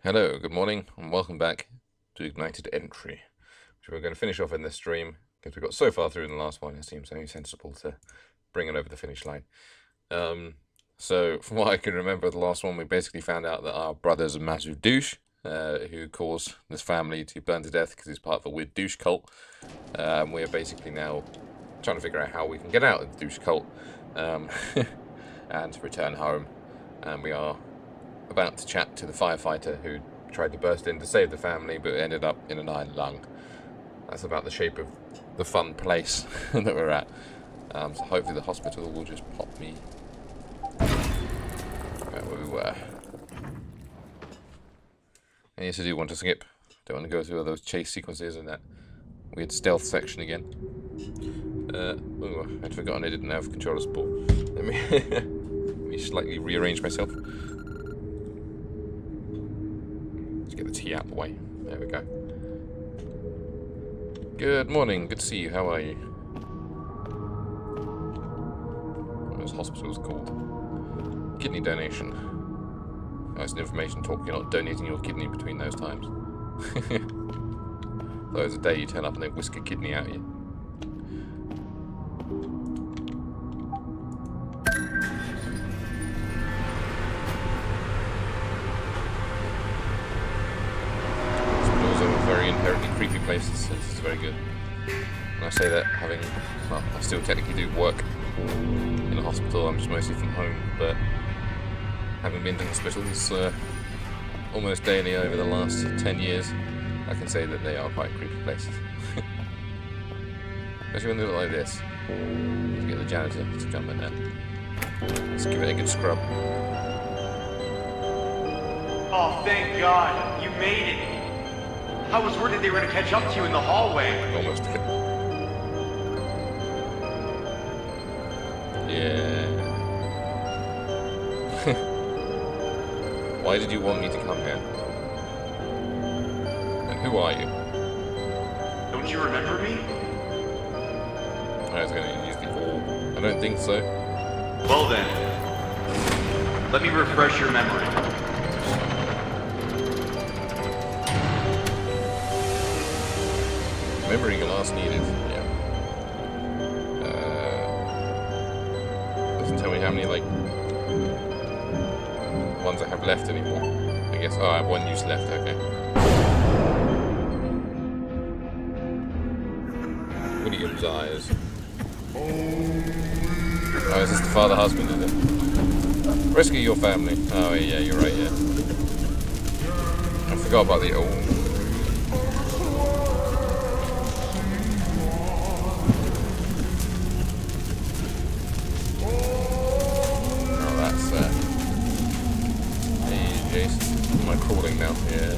Hello, good morning, and welcome back to Ignited Entry, which we're going to finish off in this stream, because we got so far through in the last one, it seems only sensible to bring it over the finish line. So, from what I can remember, the last one, we basically found out that our brother's a massive douche, who caused this family to burn to death because he's part of a weird douche cult. We are basically now trying to figure out how we can get out of the douche cult, and return home, and we are about to chat to the firefighter who tried to burst in to save the family but ended up in an iron lung. That's about the shape of the fun place that we're at. So hopefully the hospital will just pop me where we were. And yes, I do want to skip. Don't want to go through all those chase sequences and that weird stealth section again. Oh, I'd forgotten I didn't have controller support. Let me slightly rearrange myself. Let's get the tea out of the way. There we go. Good morning. Good to see you. How are you? What this hospital's called? Kidney donation. Oh, it's an information talk. You're not donating your kidney between those times. So there's a day you turn up and they whisk a kidney out of you. Inherently creepy places. It's very good. And I say that having, well, I still technically do work in a hospital. I'm just mostly from home, but having been to hospitals almost daily over the last 10 years, I can say that they are quite creepy places. Especially when they look like this. Let's get the janitor to jump in there. Let's give it a good scrub. Oh, thank God! You made it! I was worried they were going to catch up to you in the hallway. Almost. Yeah. Why did you want me to come here? And who are you? Don't you remember me? I was going to use the all. I don't think so. Well then, let me refresh your memory. Memory glass needed, yeah. Doesn't tell me how many, like, ones I have left anymore. I guess, oh, I have one use left, okay. William's eyes. Oh, is this the father-husband, is it? Rescue your family. Oh, yeah, you're right, yeah. I forgot about the old... Am I crawling now? Yeah.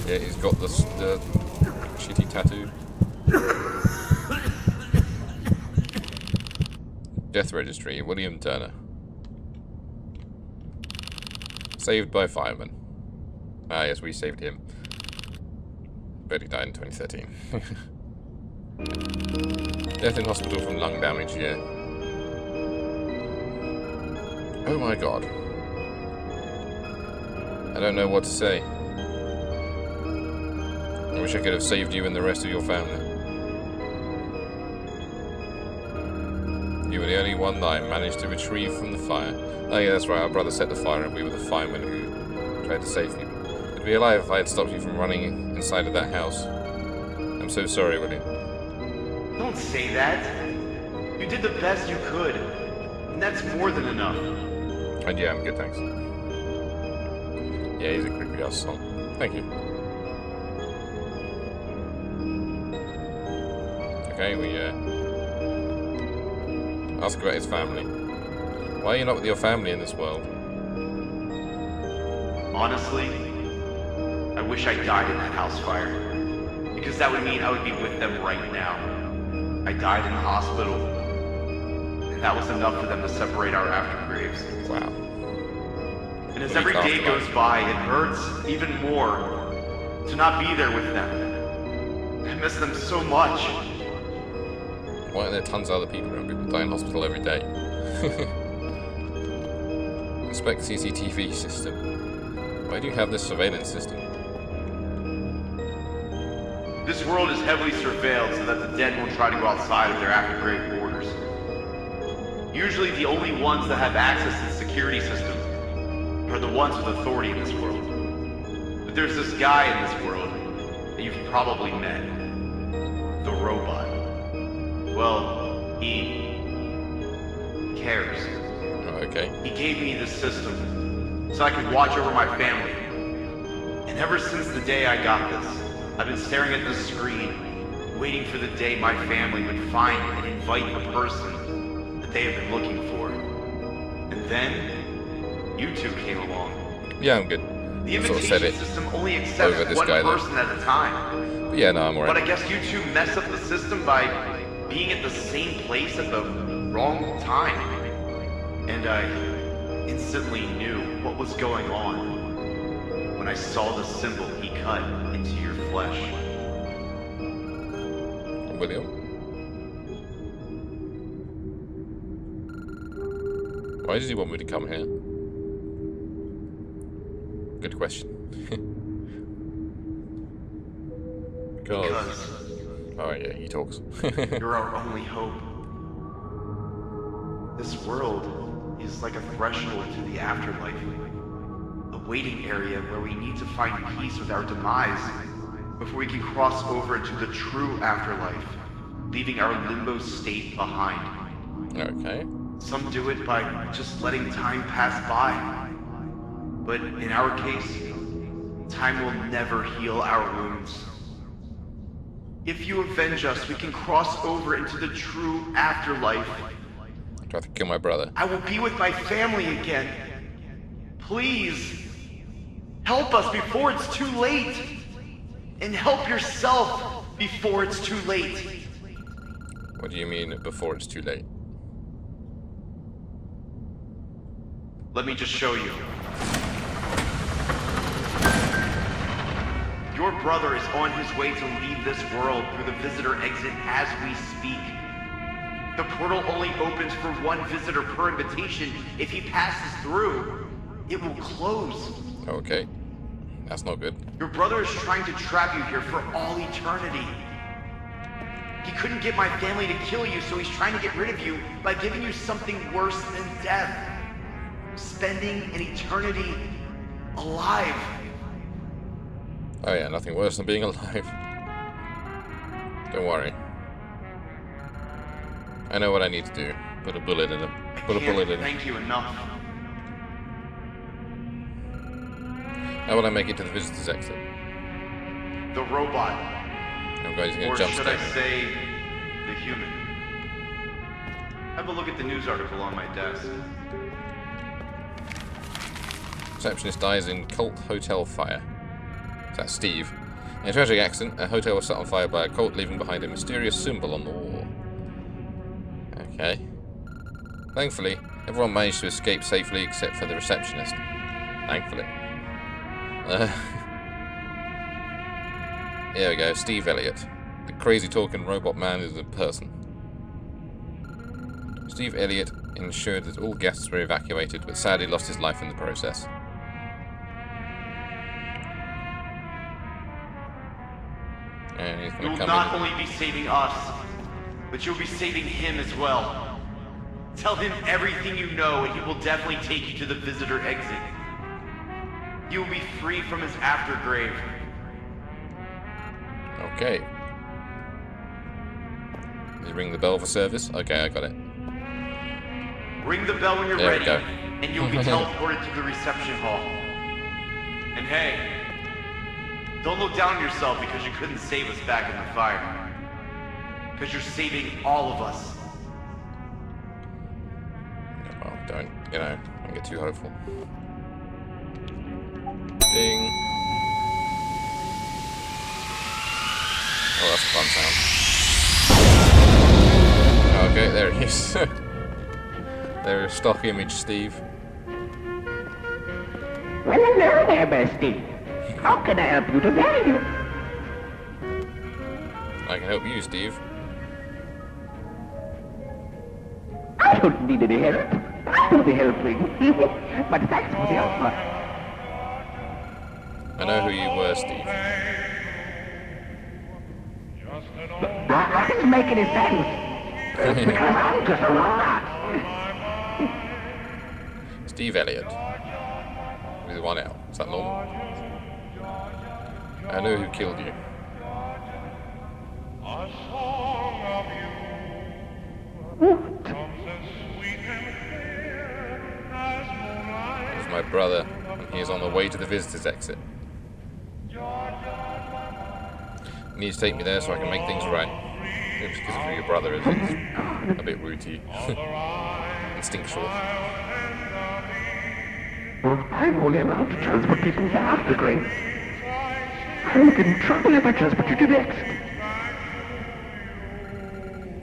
Yeah, he's got the shitty tattoo. Death registry, William Turner. Saved by fireman. Ah, yes, we saved him. But he died in 2013. Death in hospital from lung damage, yeah. Oh my god. I don't know what to say. I wish I could have saved you and the rest of your family. You were the only one that I managed to retrieve from the fire. Oh yeah, that's right, our brother set the fire and we were the firemen who tried to save you. You'd be alive if I had stopped you from running inside of that house. I'm so sorry, William. Don't say that. You did the best you could. And that's more than enough. And yeah, I'm good, thanks. Yeah, he's a creepy ass song. Thank you. Okay, we ask about his family. Why are you not with your family in this world? Honestly, I wish I died in that house fire. Because that would mean I would be with them right now. I died in the hospital. And that was enough for them to separate our aftergraves. Wow. And as every day goes by, it hurts even more to not be there with them. I miss them so much. Why are there tons of other people around? People die in hospital every day. Inspect CCTV system. Why do you have this surveillance system? This world is heavily surveilled so that the dead won't try to go outside of their after-grave borders. Usually the only ones that have access to the security system are the ones with authority in this world. But there's this guy in this world that you've probably met. The robot. Well, he cares. Oh, okay. He gave me this system so I could watch over my family. And ever since the day I got this, I've been staring at this screen, waiting for the day my family would find and invite the person that they have been looking for. And then, you two came along. Yeah, I'm good. The I sort of said invitation it system only over accepts this one guy, though. person at a time. But yeah, no, I'm But alright. I guess you two mess up the system by being at the same place at the wrong time. And I instantly knew what was going on when I saw the symbol he cut into your flesh. William? Why does he want me to come here? Good question. Because Oh yeah, he talks. you're our only hope. This world is like a threshold to the afterlife. A waiting area where we need to find peace with our demise before we can cross over into the true afterlife, leaving our limbo state behind. Okay. Some do it by just letting time pass by. But in our case, time will never heal our wounds. If you avenge us, we can cross over into the true afterlife. Try to kill my brother. I will be with my family again. Please, help us before it's too late. And help yourself before it's too late. What do you mean before it's too late? Let me just show you. Your brother is on his way to leave this world through the visitor exit as we speak. The portal only opens for one visitor per invitation. If he passes through, it will close. Okay. That's not good. Your brother is trying to trap you here for all eternity. He couldn't get my family to kill you, so he's trying to get rid of you by giving you something worse than death. Spending an eternity alive. Oh yeah, nothing worse than being alive. Don't worry. I know what I need to do. Put a bullet in him. Put a bullet in him. Thank you enough. How will I make it to the visitor's exit? The robot. I'm going to Or jump should I scare me. say, the human. Have a look at the news article on my desk. Receptionist dies in cult hotel fire. That's Steve. In a tragic accident, a hotel was set on fire by a cult, leaving behind a mysterious symbol on the wall. Okay. Thankfully, everyone managed to escape safely except for the receptionist. Thankfully. Here we go, Steve Elliott. The crazy talking robot man is a person. Steve Elliott ensured that all guests were evacuated, but sadly lost his life in the process. And he's You going will to come not in. only be saving us, but you'll be saving him as well. Tell him everything you know, and he will definitely take you to the visitor exit. You will be free from his aftergrave. Okay. Did you ring the bell for service? Okay, I got it. Ring the bell when you're There we ready, go. and you'll be teleported to the reception hall. And hey, don't look down on yourself because you couldn't save us back in the fire. Because you're saving all of us. Oh, don't get too hopeful. Ding. Oh, that's a fun sound. Okay, there he is. There's stock image Steve. Well, hello there, Bestie. How can I help you today? I can help you, Steve. I don't need any help. I do the helping. But thanks for the offer. I know who you were, Steve. That doesn't make any sense. Because I'm just a rat. Steve Elliott. With one L. Is that normal? I know who killed you. It was my brother, and he is on the way to the visitor's exit. You need to take me there so I can make things right. It's because of who your brother is. It's a bit rooty. Instinctual. I'm only allowed to transport people to aftergrade. I'll get in trouble if I transport you to next.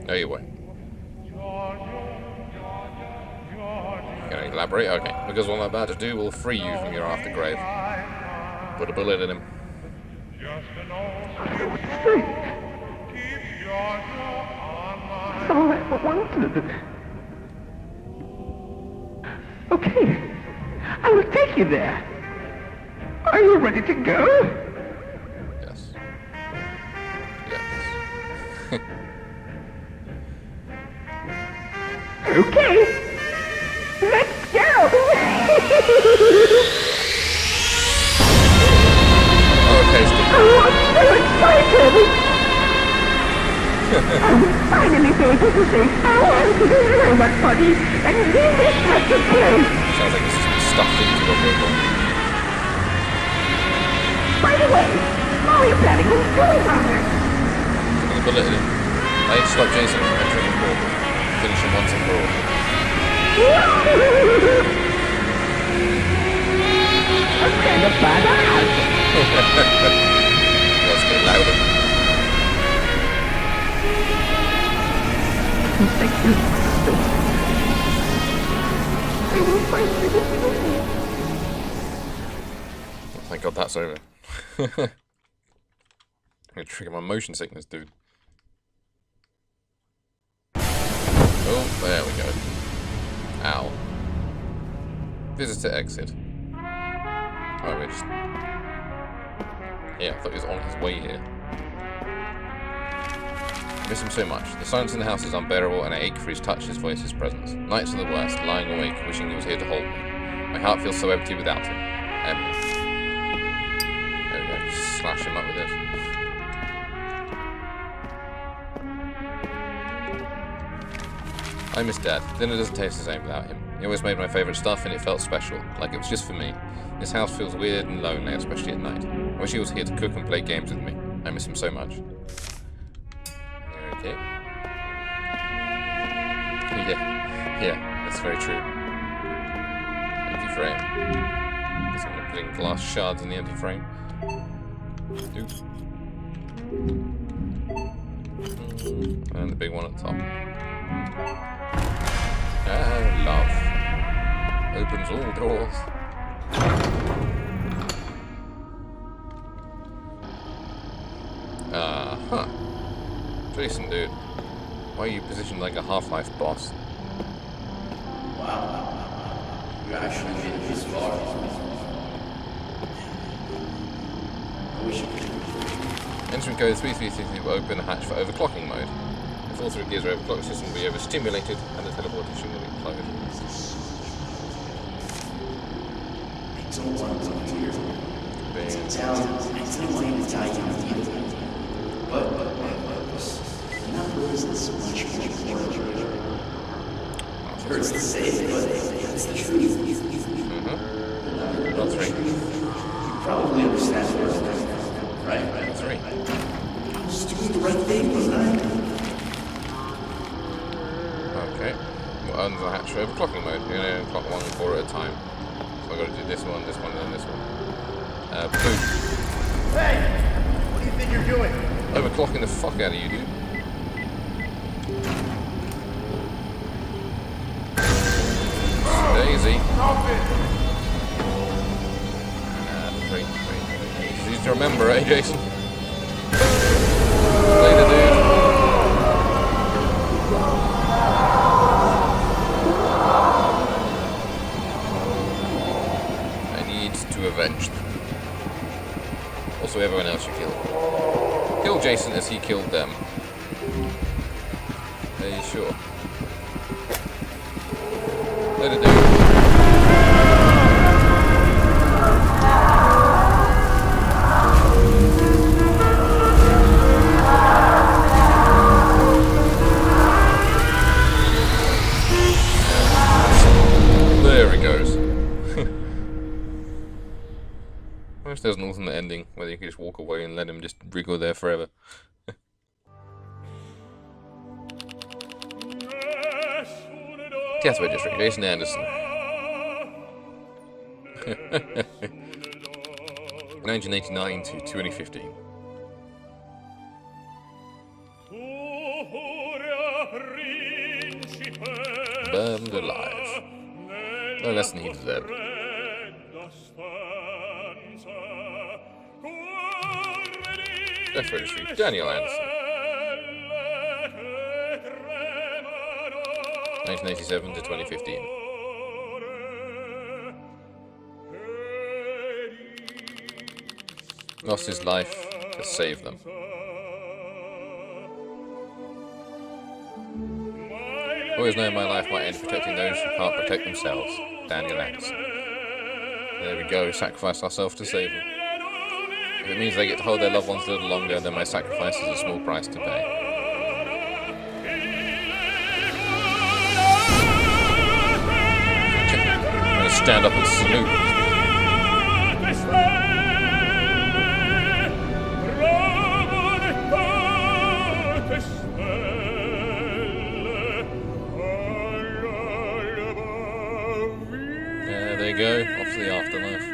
No, you won't. Gonna elaborate? Okay. Because what I'm about to do will free you from your aftergrave. Put a bullet in him. That's all I ever wanted. Okay. I will take you there. Are you ready to go? Yes. Yes. Okay. Let's go. Okay, Steve. Oh, I'm so excited. I will finally be able to say, oh, I'm very much funny and leave this precious place. Sounds like it's just been stuffed into a robot. By the way, how are you planning on doing on it? Putting a bullet in him. I need to stop Jason from entering the portal. Finish him once and for all. I'm kind of badass. Let's get louder. Thank you. I will find you. Thank God that's over. I'm gonna trigger my motion sickness, dude. Oh, there we go. Ow. Visitor exit. Oh, we just... Yeah, I thought he was on his way here. I miss him so much. The silence in the house is unbearable, and I ache for his touch, his voice, his presence. Nights are the worst, lying awake, wishing he was here to hold me. My heart feels so empty without him. Empty. There we go, just slash him up with this. I miss Dad. Dinner doesn't taste the same without him. He always made my favourite stuff and it felt special, like it was just for me. This house feels weird and lonely, especially at night. I wish he was here to cook and play games with me. I miss him so much. Okay. Yeah, that's very true. Empty frame. Guess I'm gonna put in glass shards in the empty frame. Oops. And the big one at the top. Love. Opens all doors. Huh. Jason, dude. Why are you positioned like a Half-Life boss? Wow. You actually made it this far. I wish you could. Entering code 3333 will open a hatch for overclocking mode. If all three gears are overclocked, the system will be overstimulated and the teleportation will implode. I don't want to come here. It's a town. I don't want you to die in either. But my purpose. The number isn't so much more important. It hurts to say it, but that's the truth. Not three. You probably understand where I'm coming from, right? Three. I was doing the right thing, wasn't I? Okay. Well, under the hatch for overclocking mode. You're going to clock 1 core at a time. So I've got to do this one, and then this one. Boom. Hey! What do you think you're doing? Overclocking the fuck out of you, dude. Daisy. Three. It's easy to remember, eh, Jason? Later, dude. needs to avenge them. Also, everyone else you kill. Kill Jason as he killed them. Are you sure? Let it do. There it goes. I wish there was an alternate ending where you could just walk away and let him just wriggle there forever. Casper District, Jason Anderson. 1989 to 2015. Burned alive. No less than he deserved. Death Registry, Daniel Anderson. 1987 to 2015. Lost his life to save them. Always known my life might end protecting those who can't protect themselves. Daniel Anderson. There we go, sacrifice ourselves to save them. If it means they get to hold their loved ones a little longer, then my sacrifice is a small price to pay. I'm gonna stand up and salute. There you go, off to the afterlife.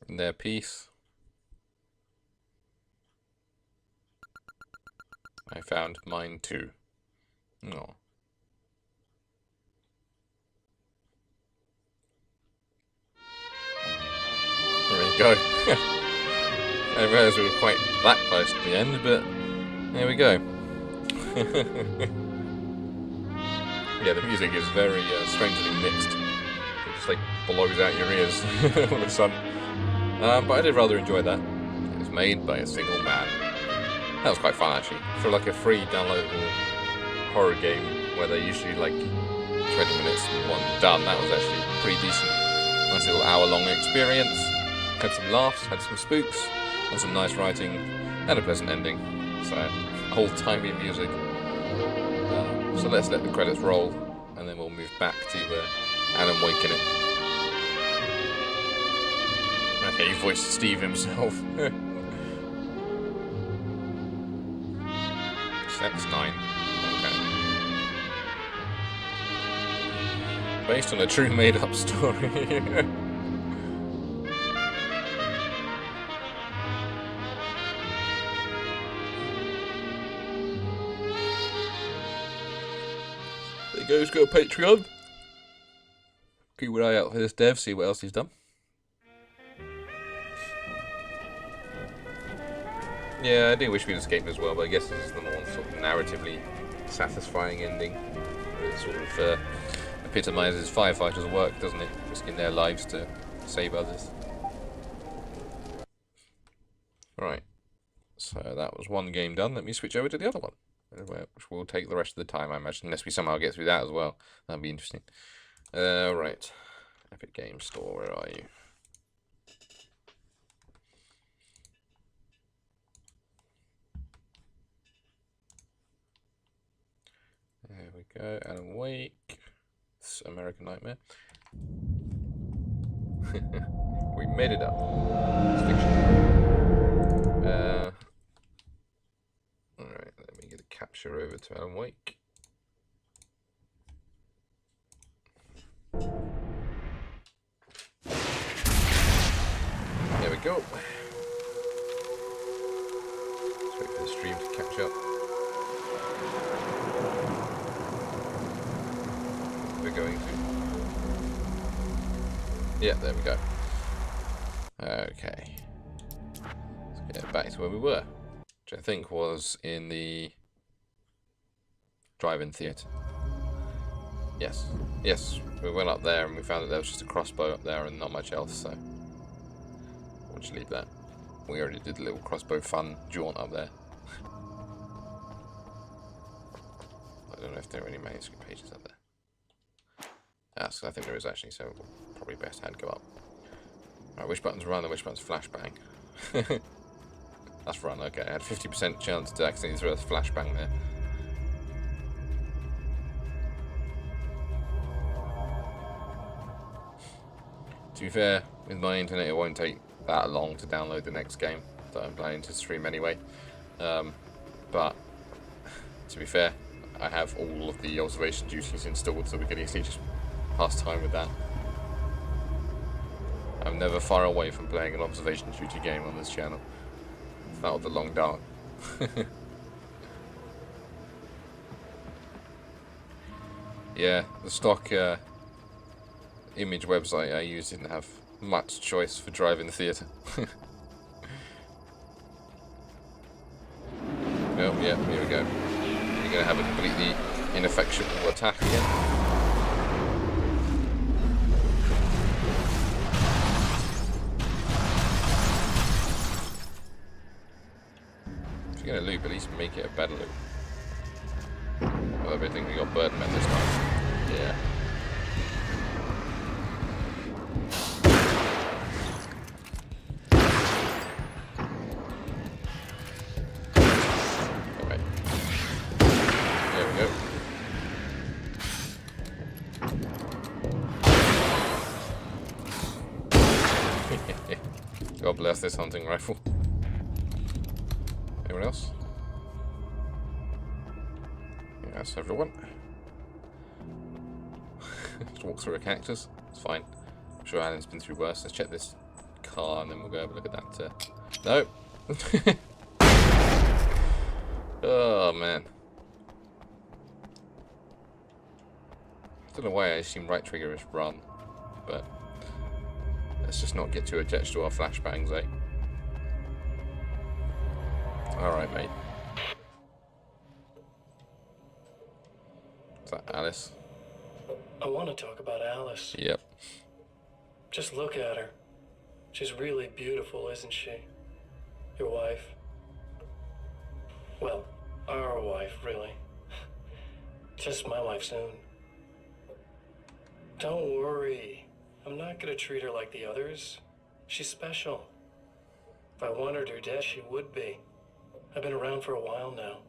In their peace, I found mine too. Oh. There we go. I realised we were quite that close to the end, but there we go. Yeah, the music is very strangely mixed. It just like blows out your ears all of a sudden. But I did rather enjoy that. It was made by a single man. That was quite fun actually. For like a free downloadable horror game where they're usually like 20 minutes and one done, that was actually pretty decent. Nice little hour-long experience. Had some laughs, had some spooks, and some nice writing, and a pleasant ending. So, old-timey music. So let's let the credits roll, and then we'll move back to Alan Wake in it. Okay, he voiced Steve himself. Sex 9. Okay. Based on a true made-up story. There you go, he's got a Patreon. Keep an eye out for this dev, see what else he's done. Yeah, I do wish we'd escaped as well, but I guess this is the more sort of narratively satisfying ending. It sort of epitomises firefighters' work, doesn't it? Risking their lives to save others. Right, so that was one game done. Let me switch over to the other one, which will take the rest of the time, I imagine, unless we somehow get through that as well. That'd be interesting. Right, Epic Games Store, where are you? There we go, Alan Wake. It's American Nightmare. We made it up. It's fiction. Alright, let me get a capture over to Alan Wake. There we go. Let's wait for the stream to catch up. We're going to. Yeah, there we go. Okay. Let's get back to where we were, which I think was in the drive-in theatre. Yes, we went up there and we found that there was just a crossbow up there and not much else, so we'll just leave that. We already did a little crossbow fun jaunt up there. I don't know if there are any manuscript pages up there. Yes, I think there is actually, so we'll probably best hand go up. Right, which button's run and which button's flashbang? That's run, okay. I had 50% chance to accidentally throw a flashbang there. To be fair, with my internet it won't take that long to download the next game that I'm planning to stream anyway. But, to be fair, I have all of the observation duties installed, so we can easily just pass time with that. I'm never far away from playing an observation duty game on this channel. It's not the long dark. Yeah, the stock image website I used didn't have much choice for driving the theatre. Oh, yeah, here we go. We're going to have a completely ineffectual attack again. If you're going to loop, at least make it a better loop. Although I think we got Birdman this time. Yeah. Alright. There we go. God bless this hunting rifle. Anyone else? Yeah, that's everyone. Just walk through a cactus. It's fine. I'm sure Alan's been through worse. Let's check this car and then we'll go have a look at that. No! Oh man. I don't know why I assume right trigger is run, but let's just not get too attached to our flashbangs, eh? Alright, mate. Is that Alice? I want to talk about Alice. Yep. Just look at her. She's really beautiful, isn't she? Your wife. Well, our wife, really. Just my wife soon. Don't worry. I'm not gonna treat her like the others. She's special. If I wanted her dead, she would be. I've been around for a while now.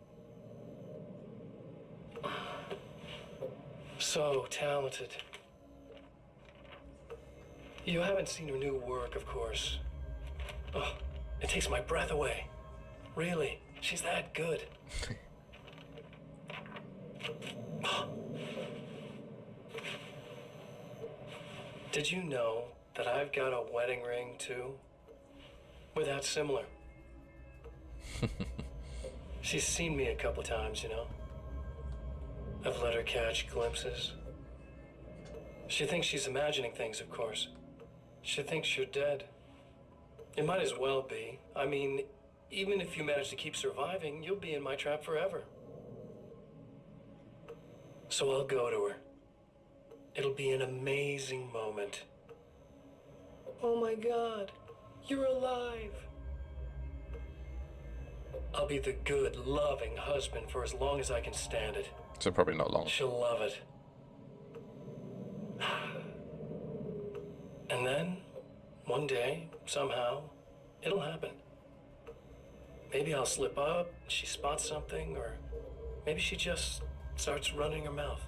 So talented. You haven't seen her new work, of course. Oh, it takes my breath away. Really, she's that good. Did you know that I've got a wedding ring, too? We're that similar. She's seen me a couple times, you know. I've let her catch glimpses. She thinks she's imagining things, of course. She thinks you're dead. It might as well be. I mean, even if you manage to keep surviving, you'll be in my trap forever. So I'll go to her. It'll be an amazing moment. Oh my God, you're alive. I'll be the good, loving husband for as long as I can stand it. So probably not long. She'll love it. And then, one day, somehow, it'll happen. Maybe I'll slip up, she spots something, or maybe she just starts running her mouth.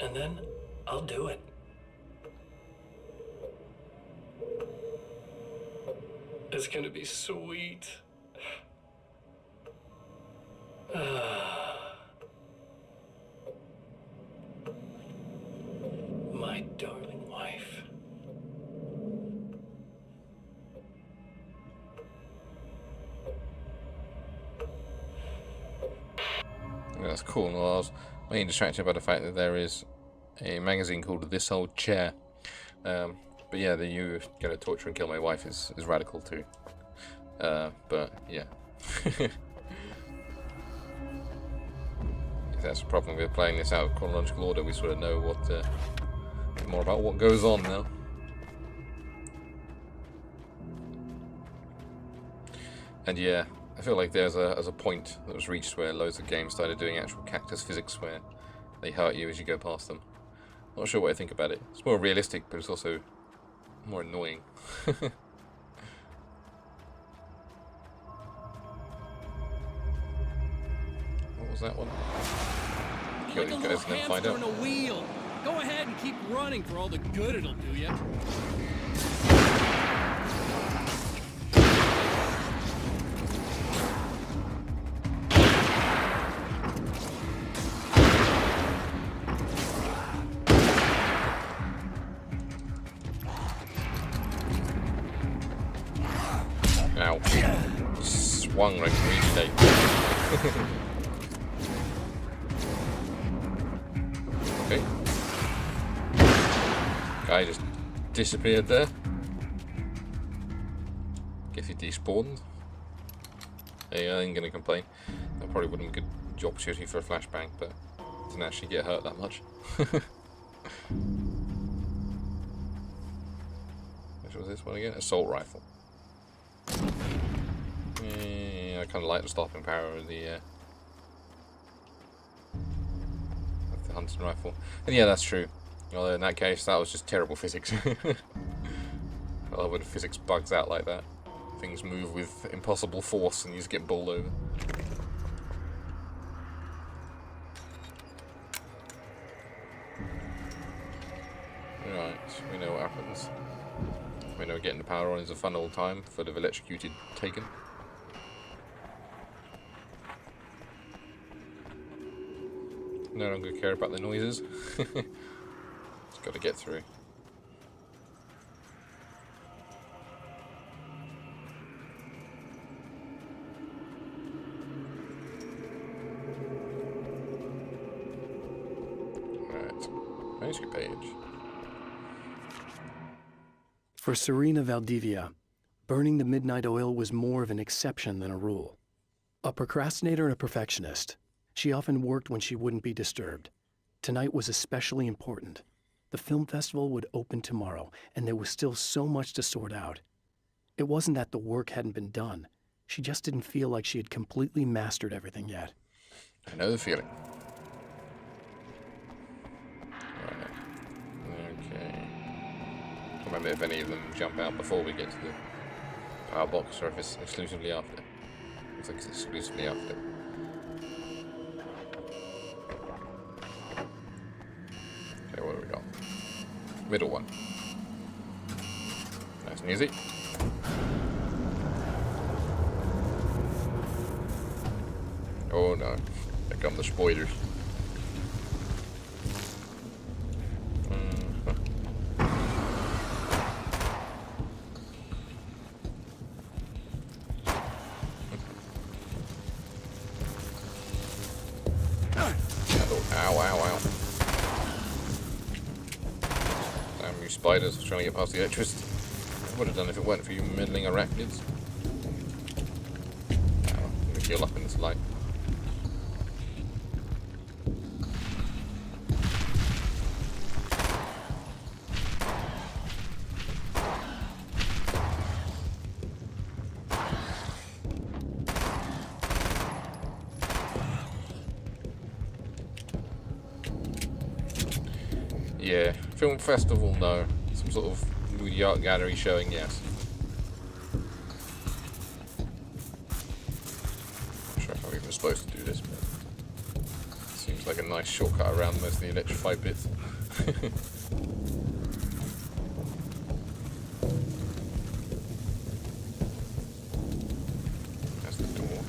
And then, I'll do it. It's gonna be sweet. My darling wife. Yeah, that's cool. Well, I was mainly distracted by the fact that there is a magazine called This Old Chair. But yeah, the you gonna torture and kill my wife is radical too. But yeah. That's the problem with playing this out of chronological order. We sort of know what more about what goes on now. And yeah, I feel like there's a point that was reached where loads of games started doing actual cactus physics where they hurt you as you go past them. Not sure what I think about it. It's more realistic, but it's also more annoying. What was that one? Kill these guys and then find out. On a wheel. Go ahead and keep running for all the good it'll do you. Ow. Swung like a weed Okay. Guy just disappeared there. Guess he despawned. Yeah, I ain't gonna complain. That probably wouldn't be a good opportunity for a flashbang, but didn't actually get hurt that much. Which was this one again? Assault rifle. Yeah, I kind of like the stopping power of the hunting rifle. And yeah, that's true. Although in that case, that was just terrible physics. I love when physics bugs out like that. Things move with impossible force and you just get bowled over. Right, we know what happens. We know getting the power on is a fun old time for the electrocuted taken. No longer care about the noises. Just got to get through. Right, manuscript page. For Serena Valdivia, burning the midnight oil was more of an exception than a rule. A procrastinator and a perfectionist, she often worked when she wouldn't be disturbed. Tonight was especially important. The film festival would open tomorrow, and there was still so much to sort out. It wasn't that the work hadn't been done. She just didn't feel like she had completely mastered everything yet. I know the feeling. Right. Okay. Can't remember if any of them jump out before we get to the power box or if it's exclusively after. Looks like it's exclusively after. Okay, what do we got? Middle one. Nice and easy. Oh no, here come the spoilers. Spiders trying to get past the electricity. I would have done if it weren't for you meddling arachnids. Oh, I'm gonna heal up in this light. Yeah, film festival, no. Some sort of moody art gallery showing, yes. Not sure if I'm even supposed to do this, but it seems like a nice shortcut around most of the electrified bits. That's the door.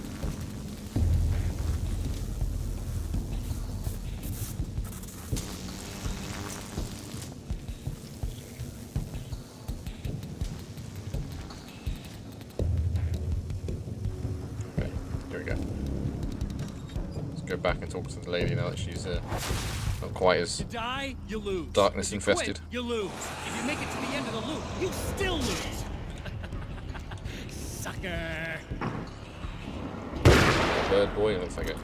Go back and talk to the lady now that she's not quite as You die, you lose. darkness If you infested. Quit, you lose. If you make it to the end of the loop, you still lose. sucker. Bird boy, looks like it.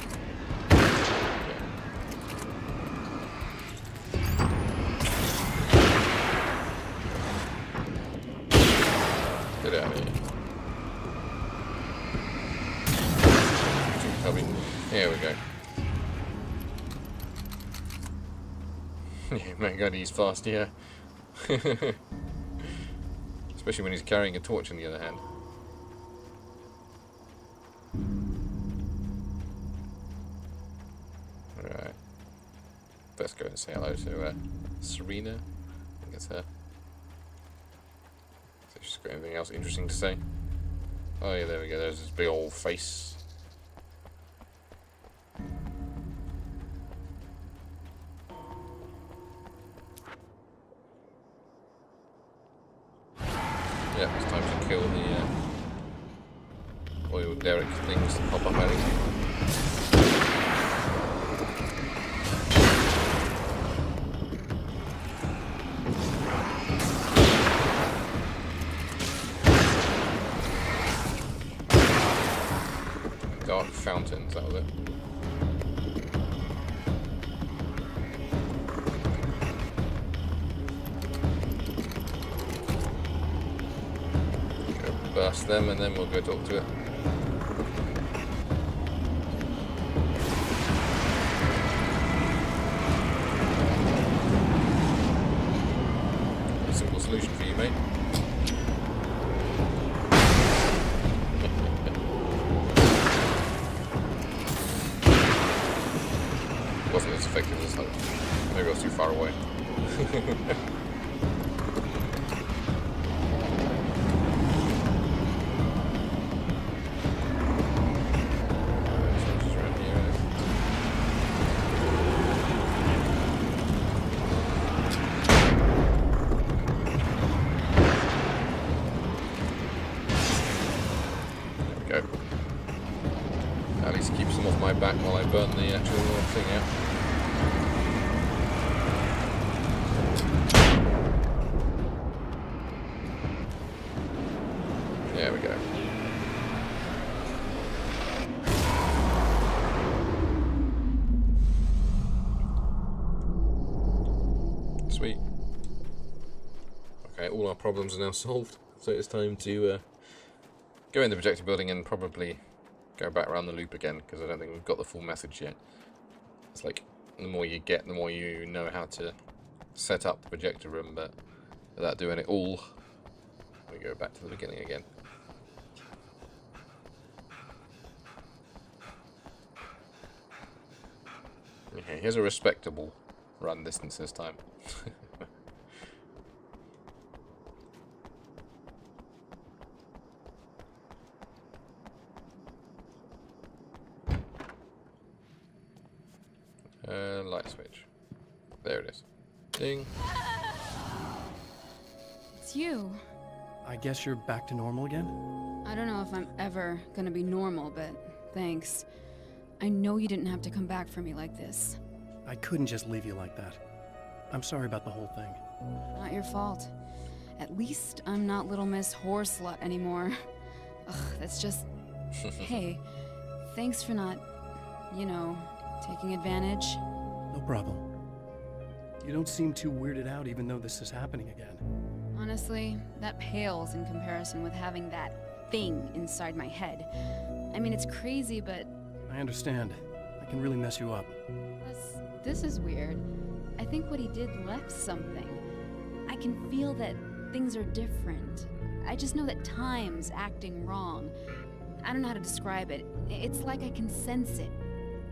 Get out of here. Here we go. Yeah, my god, he's fast, yeah. Especially when he's carrying a torch in the other hand. Alright. Let's go and say hello to Serena. I think it's her. So she's got anything else interesting to say? Oh yeah, there we go. There's this big old face. Yeah, it's time to kill the oil derrick things that pop up at it. Dark fountains, that was it. Burst them and then we'll go talk to it. A simple solution for you, mate. Wasn't as effective as hoped. Maybe I was too far away. At least keeps them off my back while I burn the actual thing out. There we go. Sweet. Okay, all our problems are now solved, so it's time to go in the projector building and probably go back around the loop again, because I don't think we've got the full message yet. It's like, the more you get, the more you know how to set up the projector room, but without doing it all, we go back to the beginning again. Okay, here's a respectable run distance this time. Light switch. There it is. Ding. It's you. I guess you're back to normal again? I don't know if I'm ever gonna be normal, but thanks. I know you didn't have to come back for me like this. I couldn't just leave you like that. I'm sorry about the whole thing. Not your fault. At least I'm not Little Miss Whoreslut anymore. Ugh, that's just... Hey, thanks for not, you know, taking advantage. No problem. You don't seem too weirded out even though this is happening again. Honestly, that pales in comparison with having that thing inside my head. I mean, it's crazy, but... I understand. I can really mess you up. This is weird. I think what he did left something. I can feel that things are different. I just know that time's acting wrong. I don't know how to describe it. It's like I can sense it.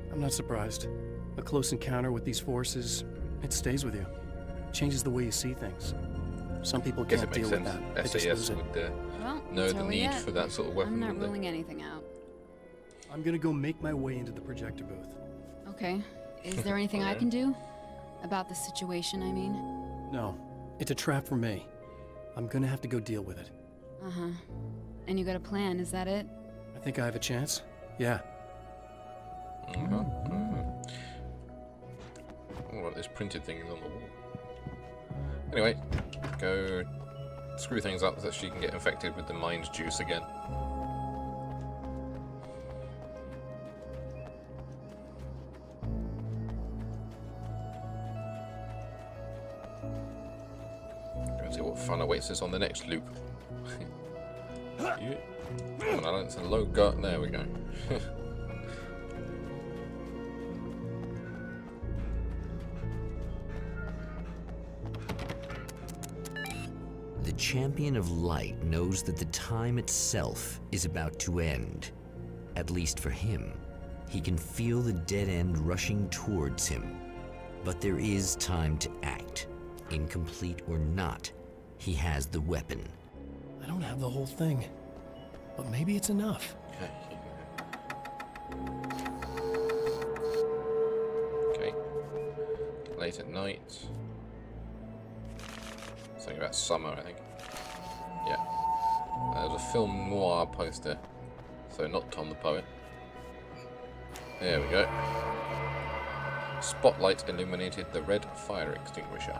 I'm not surprised. A close encounter with these forces, it stays with you. Changes the way you see things. Some people can't deal with that. They just lose SAS it. would Well, know the totally need yet. for that sort of weapon. I'm not wouldn't they? ruling anything out. I'm gonna go make my way into the projector booth. Okay. Is there anything I can do? About the situation, I mean? No, it's a trap for me. I'm gonna have to go deal with it. Uh-huh. And you got a plan, is that it? I think I have a chance. Yeah. Oh, this printed thing is on the wall. Anyway, go screw things up so that she can get infected with the mind juice again. what fun awaits us on the next loop. Yeah. Come on, it's a low gut. There we go. The Champion of Light knows that the time itself is about to end. At least for him. He can feel the dead end rushing towards him. But there is time to act. Incomplete or not, he has the weapon. I don't have the whole thing, but maybe it's enough. Okay. Late at night. Something about summer, I think. Yeah. There's a film noir poster. So not Tom the Poet. There we go. Spotlight illuminated the red fire extinguisher.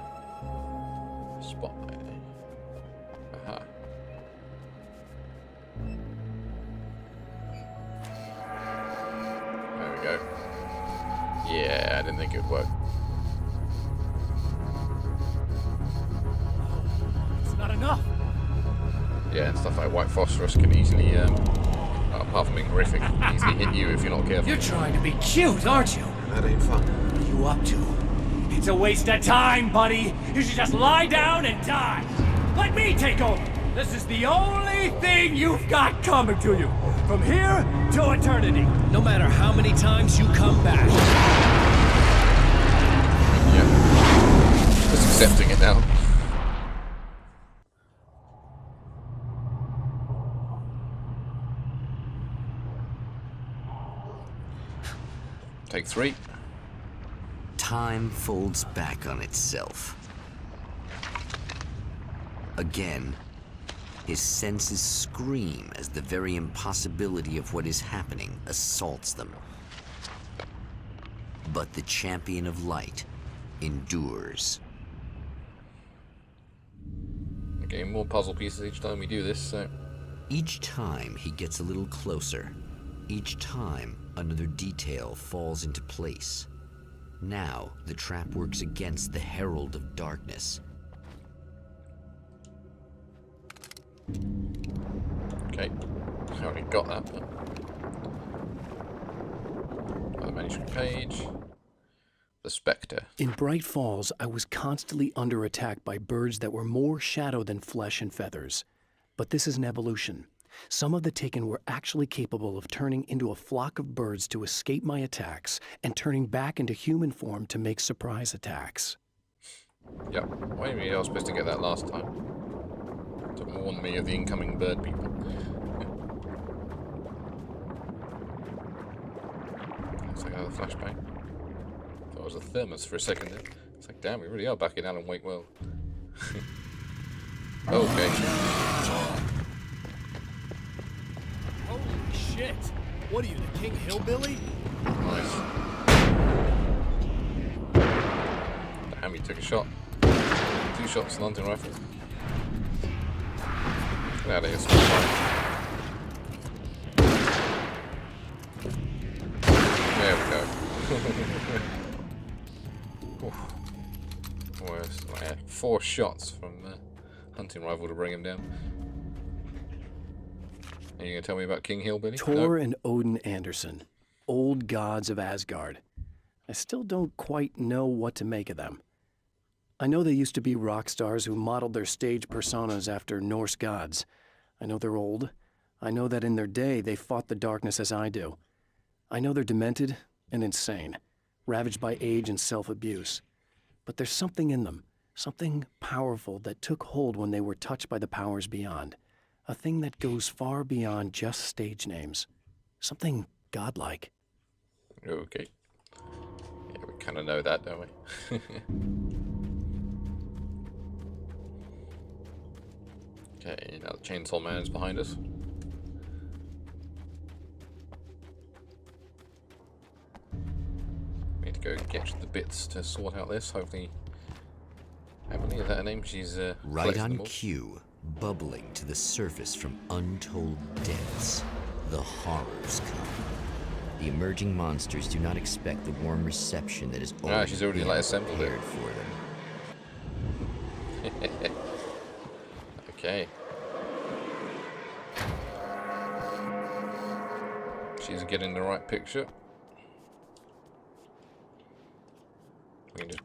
Spotlight. Aha. There we go. Yeah, I didn't think it would work. It's not enough. Yeah, and stuff like white phosphorus can easily, apart from being horrific, easily hit you if you're not careful. You're trying to be cute, aren't you? That ain't fun. What are you up to? It's a waste of time, buddy. You should just lie down and die. Let me take over. This is the only thing you've got coming to you. From here to eternity. No matter how many times you come back. Yeah. Just accepting it now. Take 3. Time folds back on itself. Again, his senses scream as the very impossibility of what is happening assaults them. But the Champion of Light endures. Okay, more puzzle pieces each time we do this, so... Each time he gets a little closer. Each time another detail falls into place. Now the trap works against the Herald of Darkness. Okay, I already got that. But... the manuscript page. The Spectre. In Bright Falls, I was constantly under attack by birds that were more shadow than flesh and feathers. But this is an evolution. Some of the Taken were actually capable of turning into a flock of birds to escape my attacks and turning back into human form to make surprise attacks. Yep. Wait a minute, I was supposed to get that last time. To warn me of the incoming bird people. Looks like another flashbang. Thought it was a thermos for a second there. It's like, damn, we really are back in Alan Wake world. Okay. Holy shit! What are you, the King Hillbilly? Nice. Damn, he took a shot. 2 shots, hunting rifle. Get out of here, Spotlight. There we go. I had 4 shots from hunting rifle to bring him down. Are you going to tell me about King Hillbilly? Thor and Odin Anderson, old gods of Asgard. I still don't quite know what to make of them. I know they used to be rock stars who modeled their stage personas after Norse gods. I know they're old. I know that in their day they fought the darkness as I do. I know they're demented and insane, ravaged by age and self-abuse. But there's something in them, something powerful that took hold when they were touched by the powers beyond. A thing that goes far beyond just stage names. Something godlike. Okay. Yeah, we kind of know that, don't we? Okay, now the Chainsaw Man's behind us. We need to go get the bits to sort out this. Hopefully, Emily, is that her name? She's right on cue, bubbling to the surface from untold depths. The horrors come. The emerging monsters do not expect the warm reception that is she's already like assembled it for them. Okay. She's getting the right picture. We can just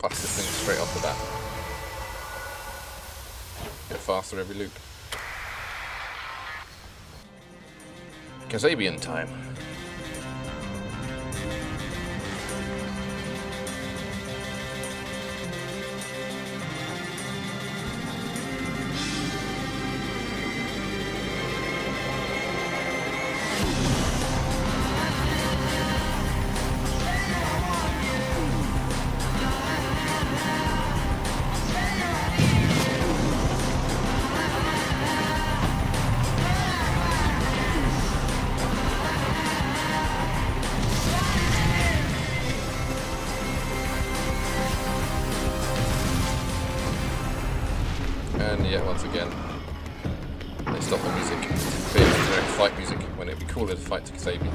bust this thing straight off the bat. Get faster every loop. Kazabian time. And yet once again, they stop the music. Being generic fight music when it'd be cooler to fight to Kazabian.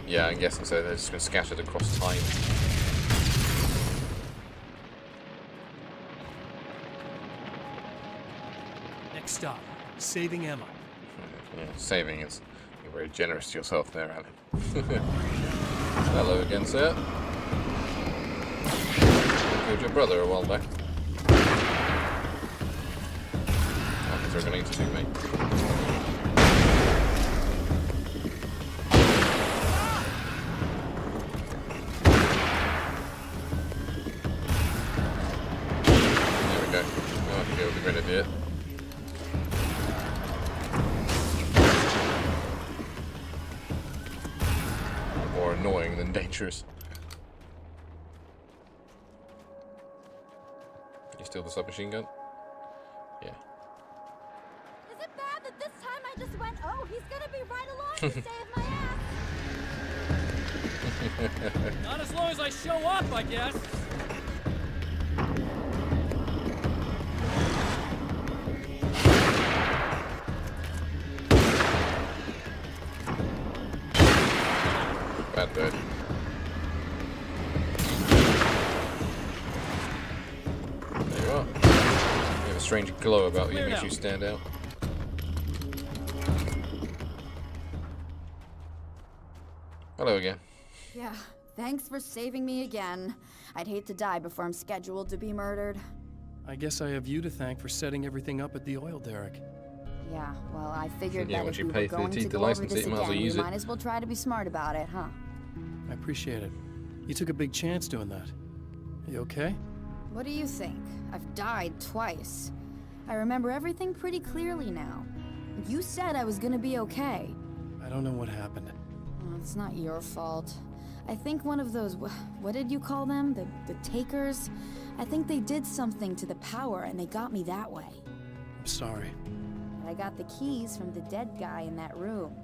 Yeah, I'm guessing so. They're just been scattered across time. Next stop, saving Emma. Yeah, saving is. You're very generous to yourself there, Alan. Hello again, sir. You killed your brother a while back. Oh, they're grenades too, mate. There we go. Oh, I can go with the grenadier. More annoying than dangerous. You steal the submachine gun? Yeah. Is it bad that this time I just went, oh, he's gonna be right along to save my ass? Not as long as I show up, I guess. Bad bird. There you are. You have a strange glow about you, makes you stand out. Hello again. Yeah, thanks for saving me again. I'd hate to die before I'm scheduled to be murdered. I guess I have you to thank for setting everything up at the oil derrick. Yeah, well, I figured Yeah, that once if you we pay were going to 13 to go over license this it, you might as well again, we use it. might as well try to be smart about it, huh? I appreciate it. You took a big chance doing that. You okay? What do you think? I've died twice. I remember everything pretty clearly now. You said I was gonna be okay. I don't know what happened. Oh, it's not your fault. I think one of those, what did you call them? The takers? I think they did something to the power and they got me that way. I'm sorry. But I got the keys from the dead guy in that room.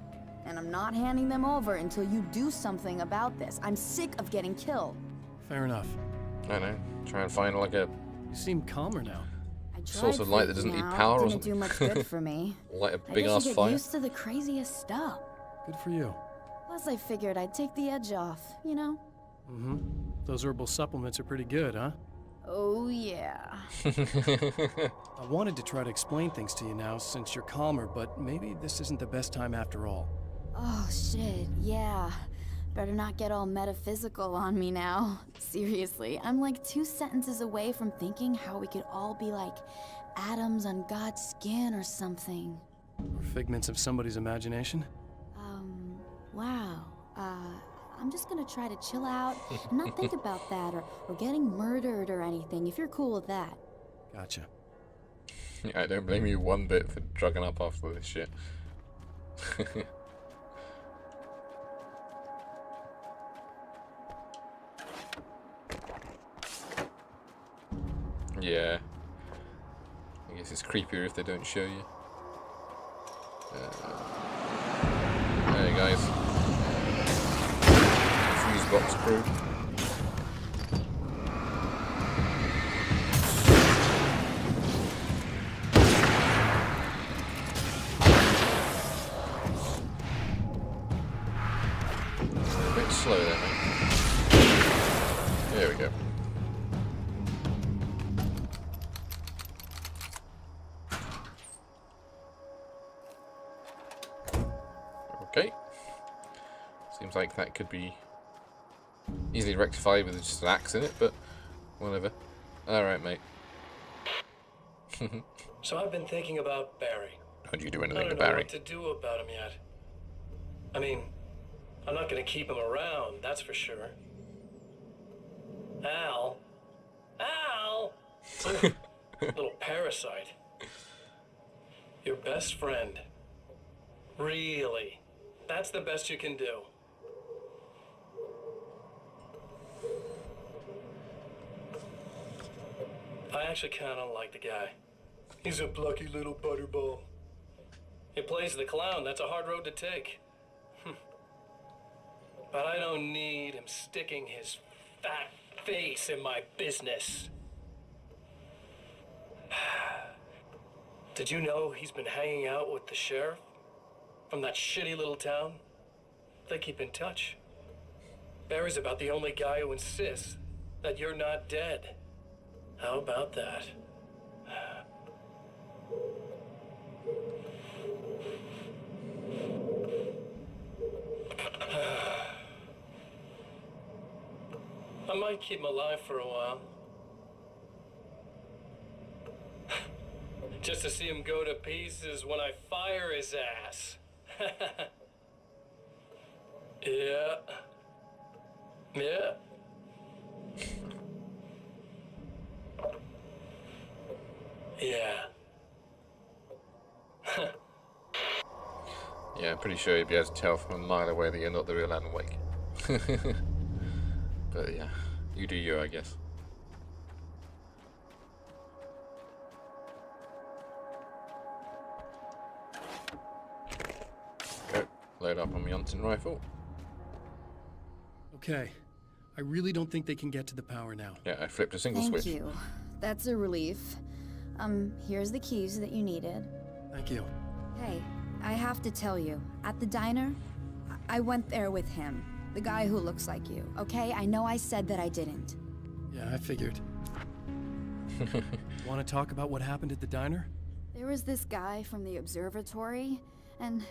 And I'm not handing them over until you do something about this. I'm sick of getting killed. Fair enough. I know. Try and find like a You seem calmer now. I source tried of light that doesn't freaking need out. power or Didn't do much good for me. light a I big guess ass you get fire. used to the craziest stuff. Good for you. Plus, I figured I'd take the edge off, you know? Mm-hmm. Those herbal supplements are pretty good, huh? Oh, yeah. I wanted to try to explain things to you now since you're calmer, but maybe this isn't the best time after all. Oh, shit, yeah. Better not get all metaphysical on me now. Seriously, I'm like 2 sentences away from thinking how we could all be like atoms on God's skin or something. Or figments of somebody's imagination? Wow. I'm just gonna try to chill out and not think about that or getting murdered or anything, if you're cool with that. Gotcha. Yeah, I don't blame you one bit for drugging up after this shit. Yeah. I guess it's creepier if they don't show you. Hey guys. Fuse box crew. A bit slow there, seems like that could be easily rectified with just an axe in it, but whatever. Alright, mate. So I've been thinking about Barry. Don't you do I anything to don't know Barry? what to do about him yet. I mean, I'm not gonna keep him around, that's for sure. Al? Al! Little parasite. Your best friend. Really? That's the best you can do. I actually kinda like the guy. He's a plucky little butterball. He plays the clown, that's a hard road to take. But I don't need him sticking his fat face in my business. Did you know he's been hanging out with the sheriff from that shitty little town? They keep in touch. Barry's about the only guy who insists that you're not dead. How about that? I might keep him alive for a while. Just to see him go to pieces when I fire his ass. Yeah. Yeah. Yeah. Yeah, I'm pretty sure you'd be able to tell from a mile away that you're not the real Alan Wake. But yeah, you do you, I guess. Go, load up on my hunting rifle. Okay. I really don't think they can get to the power now. Yeah, I flipped a single Thank switch. you. That's a relief. Here's the keys that you needed. Thank you. Hey, I have to tell you, at the diner, I went there with him. The guy who looks like you, okay? I know I said that I didn't. Yeah, I figured. Want to talk about what happened at the diner? There was this guy from the observatory, and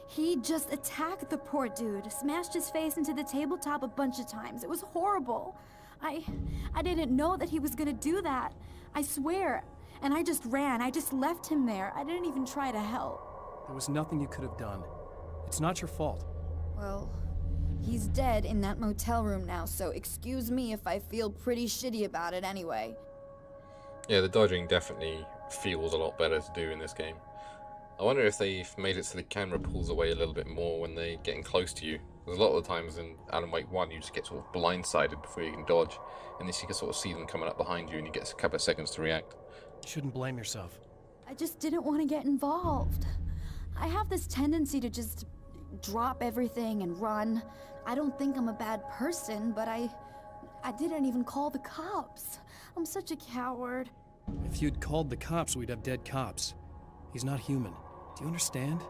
he just attacked the poor dude, smashed his face into the tabletop a bunch of times. It was horrible. I didn't know that he was gonna do that. I swear. And I just ran. I just left him there. I didn't even try to help. There was nothing you could have done. It's not your fault. Well, he's dead in that motel room now, so excuse me if I feel pretty shitty about it anyway. Yeah, the dodging definitely feels a lot better to do in this game. I wonder if they've made it so the camera pulls away a little bit more when they're getting close to you. Because a lot of the times in Alan Wake 1, you just get sort of blindsided before you can dodge. And this you can sort of see them coming up behind you and you get a couple of seconds to react. You shouldn't blame yourself. I just didn't want to get involved. I have this tendency to just drop everything and run. I don't think I'm a bad person, but I didn't even call the cops. I'm such a coward. If you'd called the cops, we'd have dead cops. He's not human. Do you understand?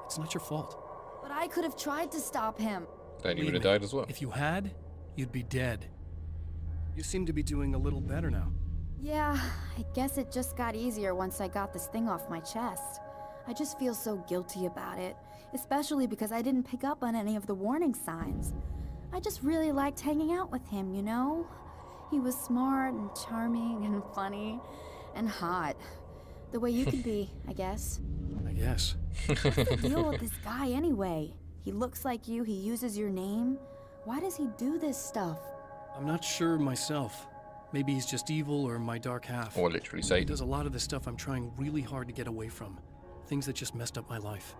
It's not your fault. But I could have tried to stop him. Then you Believe would have me, died as well. If you had, you'd be dead. You seem to be doing a little better now. Yeah, I guess it just got easier once I got this thing off my chest. I just feel so guilty about it, especially because I didn't pick up on any of the warning signs. I just really liked hanging out with him, you know? He was smart and charming and funny and hot. The way you could be, I guess. I guess. What's the deal with this guy anyway? He looks like you, he uses your name. Why does he do this stuff? I'm not sure myself. Maybe he's just evil or my dark half. Or literally He Satan. does a lot of the stuff I'm trying really hard to get away from. Things that just messed up my life.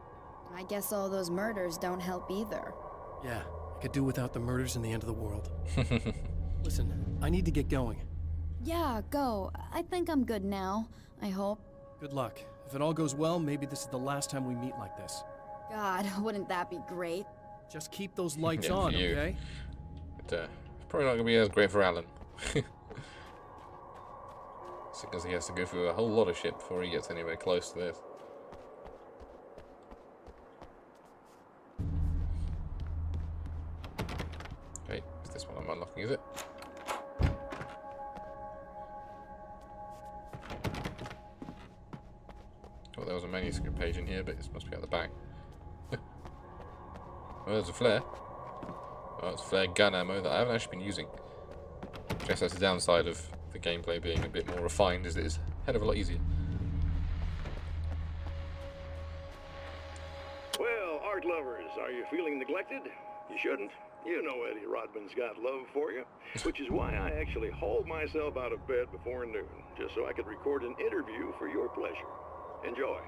I guess all those murders don't help either. Yeah, I could do without the murders and the end of the world. Listen, I need to get going. Yeah, go. I think I'm good now. I hope. Good luck. If it all goes well, maybe this is the last time we meet like this. God, wouldn't that be great? Just keep those lights Yeah, for on, you. okay? But, it's probably not going to be as great for Alan. Because he has to go through a whole lot of shit before he gets anywhere close to this. Okay, is this one I'm unlocking, is it? Oh, there was a manuscript page in here, but this must be at the back. Well, there's a flare. Well, it's flare gun ammo that I haven't actually been using. I guess that's the downside of the gameplay being a bit more refined, is it is a hell of a lot easier. Well, art lovers, are you feeling neglected? You shouldn't. You know Eddie Rodman's got love for you, which is why I actually hauled myself out of bed before noon, just so I could record an interview for your pleasure. Enjoy.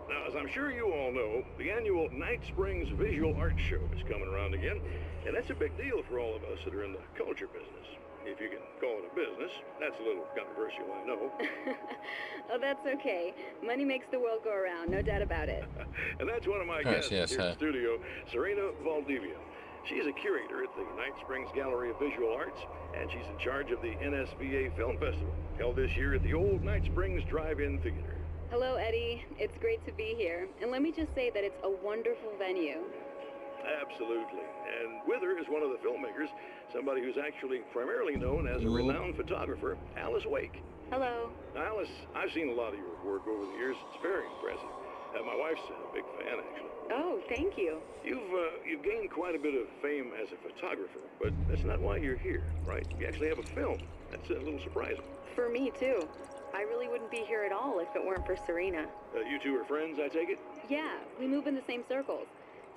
Now, as I'm sure you all know, the annual Night Springs Visual Art Show is coming around again, and that's a big deal for all of us that are in the culture business. If you can call it a business. That's a little controversial, I know. Oh, that's okay. Money makes the world go around, no doubt about it. And that's one of my guests here in the studio, Serena Valdivia. She's a curator at the Night Springs Gallery of Visual Arts, and she's in charge of the NSVA Film Festival, held this year at the old Night Springs Drive-In Theater. Hello, Eddie. It's great to be here. And let me just say that it's a wonderful venue. Absolutely. And with her is one of the filmmakers, somebody who's actually primarily known as a renowned photographer, Alice Wake. Hello. Now, Alice, I've seen a lot of your work over the years. It's very impressive. My wife's a big fan, actually. Oh, thank you. You've gained quite a bit of fame as a photographer, but that's not why you're here, right? You actually have a film. That's a little surprising. For me, too. I really wouldn't be here at all if it weren't for Serena. You two are friends, I take it? Yeah, we move in the same circles.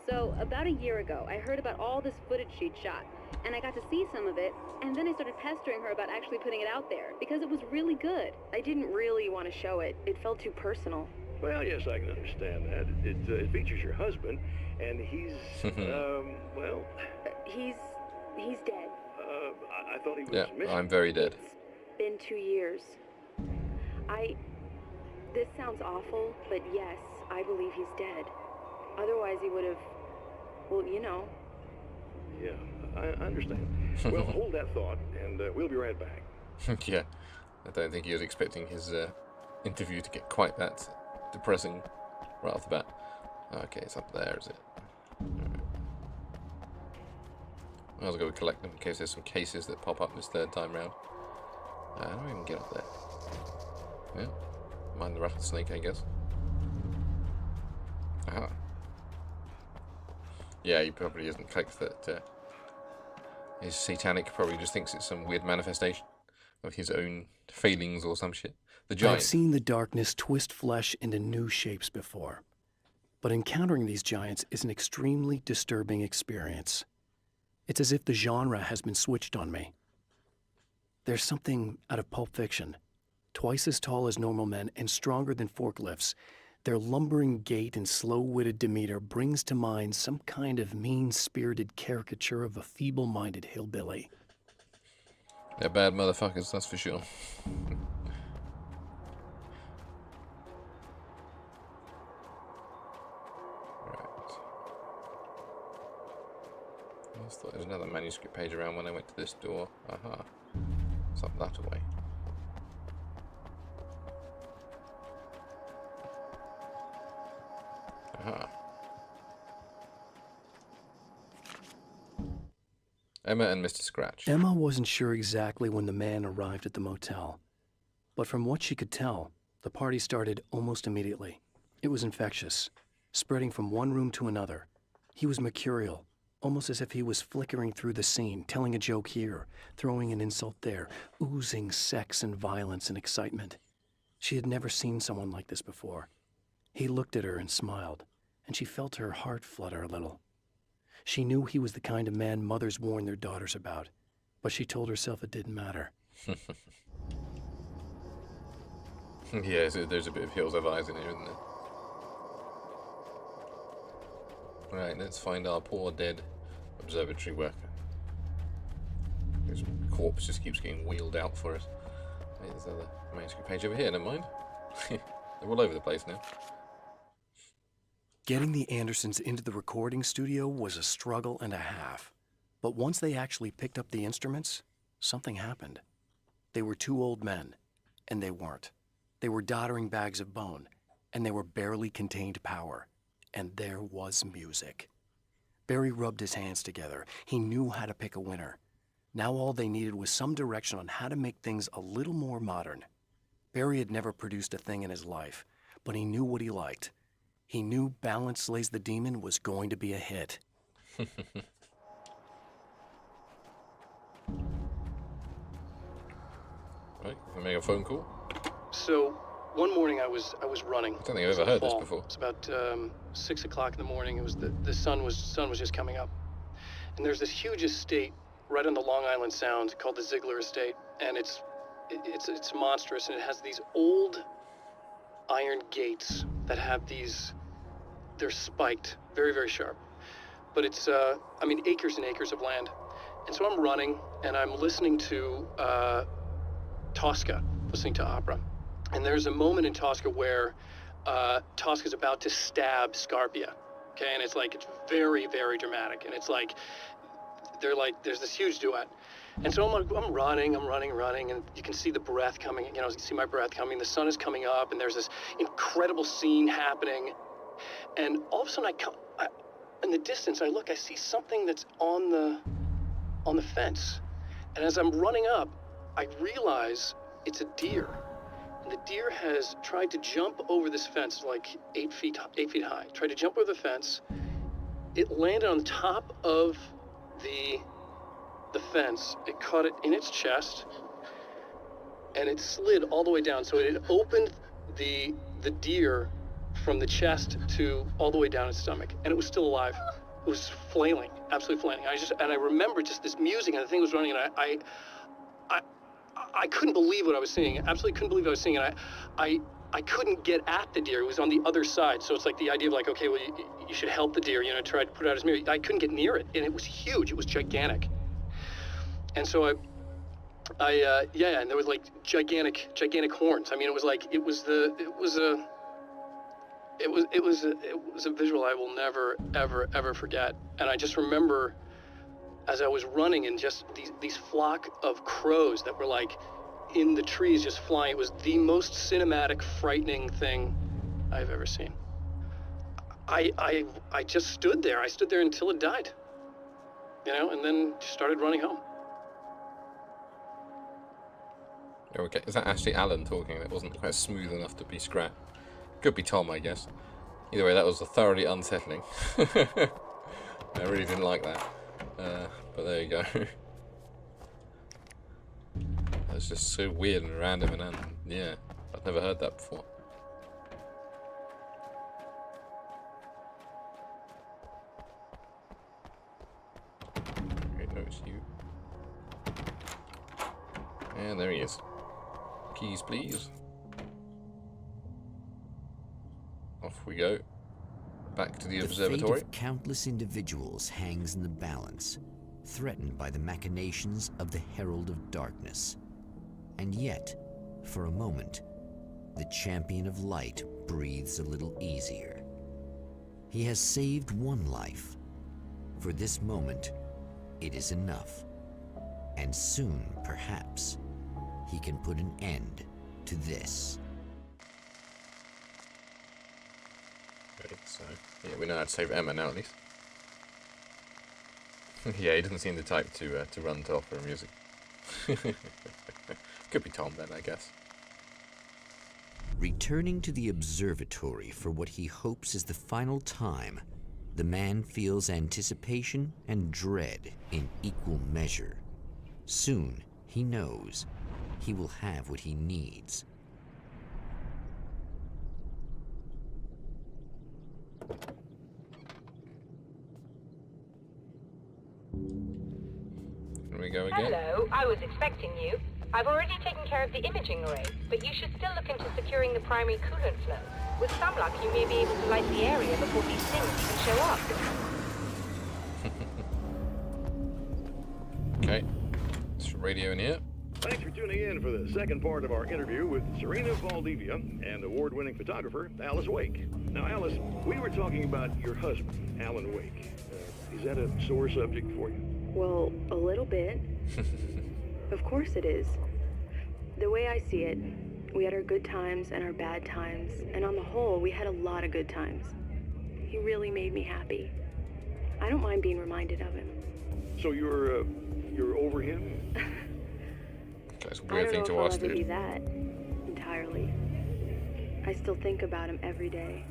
So, about a year ago, I heard about all this footage she'd shot, and I got to see some of it, and then I started pestering her about actually putting it out there, because it was really good. I didn't really want to show it. It felt too personal. Well, yes, I can understand that. It features your husband, and he's, well... He's dead. I thought he was missing. I'm very dead. It's been 2 years. This sounds awful, but yes, I believe he's dead. Otherwise he would have, well, you know. Yeah, I understand. Well, hold that thought, and we'll be right back. Yeah, I don't think he was expecting his interview to get quite that depressing right off the bat. Okay, it's up there, is it? Right. I'll go collect them in case there's some cases that pop up this third time round. How do I even get up there? Yeah, mind the rattlesnake, I guess. Aha. Yeah, he probably isn't clicked that his satanic, probably just thinks it's some weird manifestation of his own failings or some shit. The giant. I've seen the darkness twist flesh into new shapes before, but encountering these giants is an extremely disturbing experience. It's as if the genre has been switched on me. There's something out of Pulp Fiction. Twice as tall as normal men and stronger than forklifts, their lumbering gait and slow-witted demeanor brings to mind some kind of mean-spirited caricature of a feeble-minded hillbilly. They're bad motherfuckers, that's for sure. Right. I just thought there was another manuscript page around when I went to this door. Aha. It's up that way. Aha. Emma and Mr. Scratch. Emma wasn't sure exactly when the man arrived at the motel, but from what she could tell, the party started almost immediately. It was infectious, spreading from one room to another. He was mercurial, almost as if he was flickering through the scene, telling a joke here, throwing an insult there, oozing sex and violence and excitement. She had never seen someone like this before. He looked at her and smiled, and she felt her heart flutter a little. She knew he was the kind of man mothers warn their daughters about, but she told herself it didn't matter. Yeah, so there's a bit of Hills Have Eyes in here, isn't there? Right, let's find our poor dead observatory worker. His corpse just keeps getting wheeled out for us. There's another manuscript page over here, never mind. They're all over the place now. Getting the Andersons into the recording studio was a struggle and a half. But once they actually picked up the instruments, something happened. They were two old men, and they weren't. They were doddering bags of bone, and they were barely contained power. And there was music. Barry rubbed his hands together. He knew how to pick a winner. Now all they needed was some direction on how to make things a little more modern. Barry had never produced a thing in his life, but he knew what he liked. He knew Balance Slays the Demon was going to be a hit. Right, we make a phone call. So, one morning I was running. I don't think I've ever heard this before. It was about 6 o'clock in the morning. It was the sun was just coming up, and there's this huge estate right on the Long Island Sound called the Ziegler Estate, and it's monstrous, and it has these old iron gates that have they're spiked, very, very sharp. But it's acres and acres of land. And so I'm running, and I'm listening to Tosca, listening to opera. And there's a moment in Tosca where Tosca's about to stab Scarpia, okay? And it's very, very dramatic. And it's there's this huge duet. And so I'm running, and you can see the breath coming, you can see my breath coming. The sun is coming up, and there's this incredible scene happening. And all of a sudden, in the distance, I see something that's on the fence. And as I'm running up, I realize it's a deer. And the deer has tried to jump over this fence, 8 feet high. Tried to jump over the fence. It landed on top of the fence. It caught it in its chest, and it slid all the way down. So it had opened the deer from the chest to all the way down its stomach, and it was still alive. It was flailing, absolutely flailing. I remember just this music, and the thing was running, and I couldn't believe what I was seeing. Absolutely couldn't believe what I was seeing, and I couldn't get at the deer. It was on the other side, so it's like the idea of okay, well, you should help the deer, try to put it out his mirror. I couldn't get near it, and it was huge. It was gigantic. And so and there was gigantic horns. I mean, it was a visual I will never, ever forget. And I just remember as I was running, and just these flock of crows that were in the trees just flying. It was the most cinematic, frightening thing I've ever seen. I just stood there. I stood there until it died, and then just started running home. Okay, is that actually Alan talking? It wasn't quite smooth enough to be Scrat. Could be Tom, I guess. Either way, that was thoroughly unsettling. I really didn't like that. But there you go. That's just so weird and random, and yeah, I've never heard that before. Great, notice you. And there he is. Keys, please. Off we go. Back to the observatory. The fate of countless individuals hangs in the balance, threatened by the machinations of the Herald of Darkness. And yet, for a moment, the Champion of Light breathes a little easier. He has saved one life. For this moment, it is enough. And soon, perhaps, he can put an end to this. Right, so, yeah, we know how to save Emma now, at least. Yeah, he doesn't seem the type to run to opera music. Could be Tom then, I guess. Returning to the observatory for what he hopes is the final time, the man feels anticipation and dread in equal measure. Soon, he knows, he will have what he needs. Here we go again. Hello, I was expecting you. I've already taken care of the imaging array, but you should still look into securing the primary coolant flow. With some luck, you may be able to light the area before these things even show up. Okay, let's radio in here. Thanks for tuning in for the second part of our interview with Serena Valdivia and award-winning photographer Alice Wake. Now, Alice, we were talking about your husband, Alan Wake. Is that a sore subject for you? Well, a little bit. Of course it is. The way I see it, we had our good times and our bad times, and on the whole, we had a lot of good times. He really made me happy. I don't mind being reminded of him. So you're over him? That's a weird thing to ask, I don't know if I'll ever be dude. that entirely. I still think about him every day,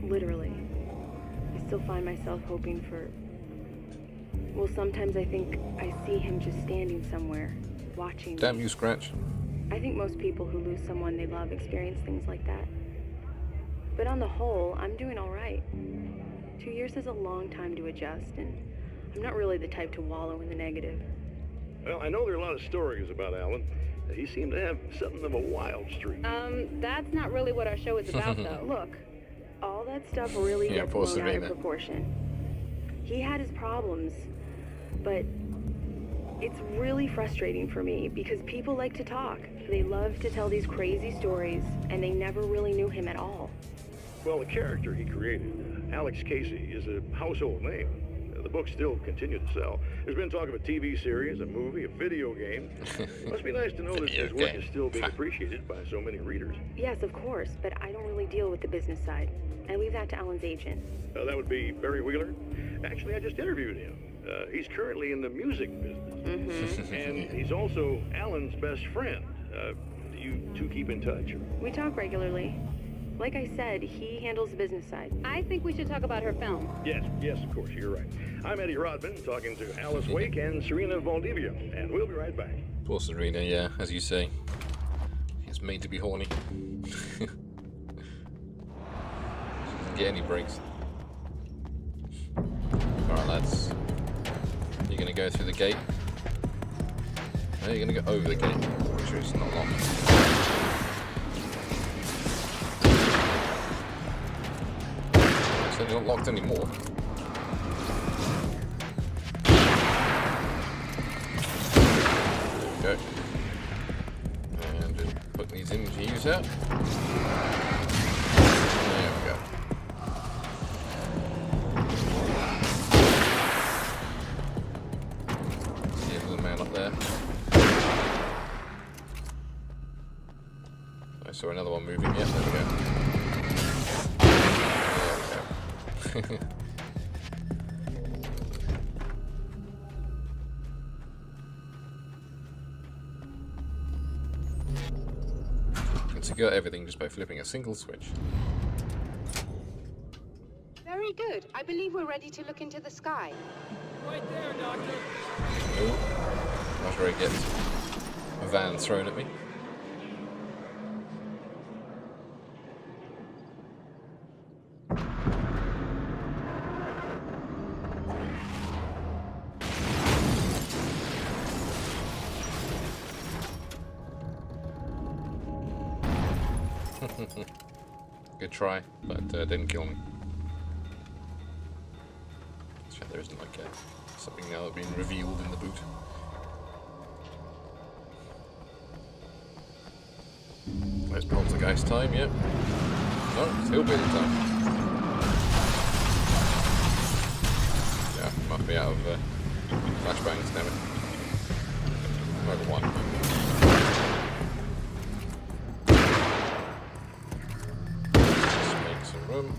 literally. I still find myself hoping for... Well, sometimes I think I see him just standing somewhere, watching Damn me. you, Scratch. I think most people who lose someone they love experience things like that. But on the whole, I'm doing all right. 2 years is a long time to adjust, and I'm not really the type to wallow in the negative. Well, I know there are a lot of stories about Alan. He seemed to have something of a wild streak. That's not really what our show is about, though. Look, all that stuff really gets blown out of proportion. He had his problems, but it's really frustrating for me because people like to talk. They love to tell these crazy stories, and they never really knew him at all. Well, the character he created, Alex Casey, is a household name. The books still continue to sell. There's been talk of a TV series, a movie, a video game. It must be nice to know that his work is still being appreciated by so many readers. Yes, of course, but I don't really deal with the business side. I leave that to Alan's agent. That would be Barry Wheeler. Actually, I just interviewed him. He's currently in the music business. And he's also Alan's best friend. Do you two keep in touch? We talk regularly. Like I said, he handles the business side. I think we should talk about her film. Yes, of course, you're right. I'm Eddie Rodman, talking to Alice Wake and Serena Valdivia, and we'll be right back. Poor Serena, yeah, as you say. He's made to be horny. She doesn't get any breaks. Alright, lads. You're gonna go through the gate. No, you're gonna go over the gate. Make sure it's not locked. It's not locked anymore. There we go. And just put these in to use out. There we go. See a little man up there. I saw another one moving. Yep, there we go. Can secure everything just by flipping a single switch. Very good. I believe we're ready to look into the sky. Right there, Doctor. Oh, after I get a van thrown at me. Good try, but didn't kill me. Sure, there isn't like something now being revealed in the boot. There's poltergeist time, yeah. No, it's hillbilly time. Yeah, must be out of flashbangs, damn it. Over one. Room.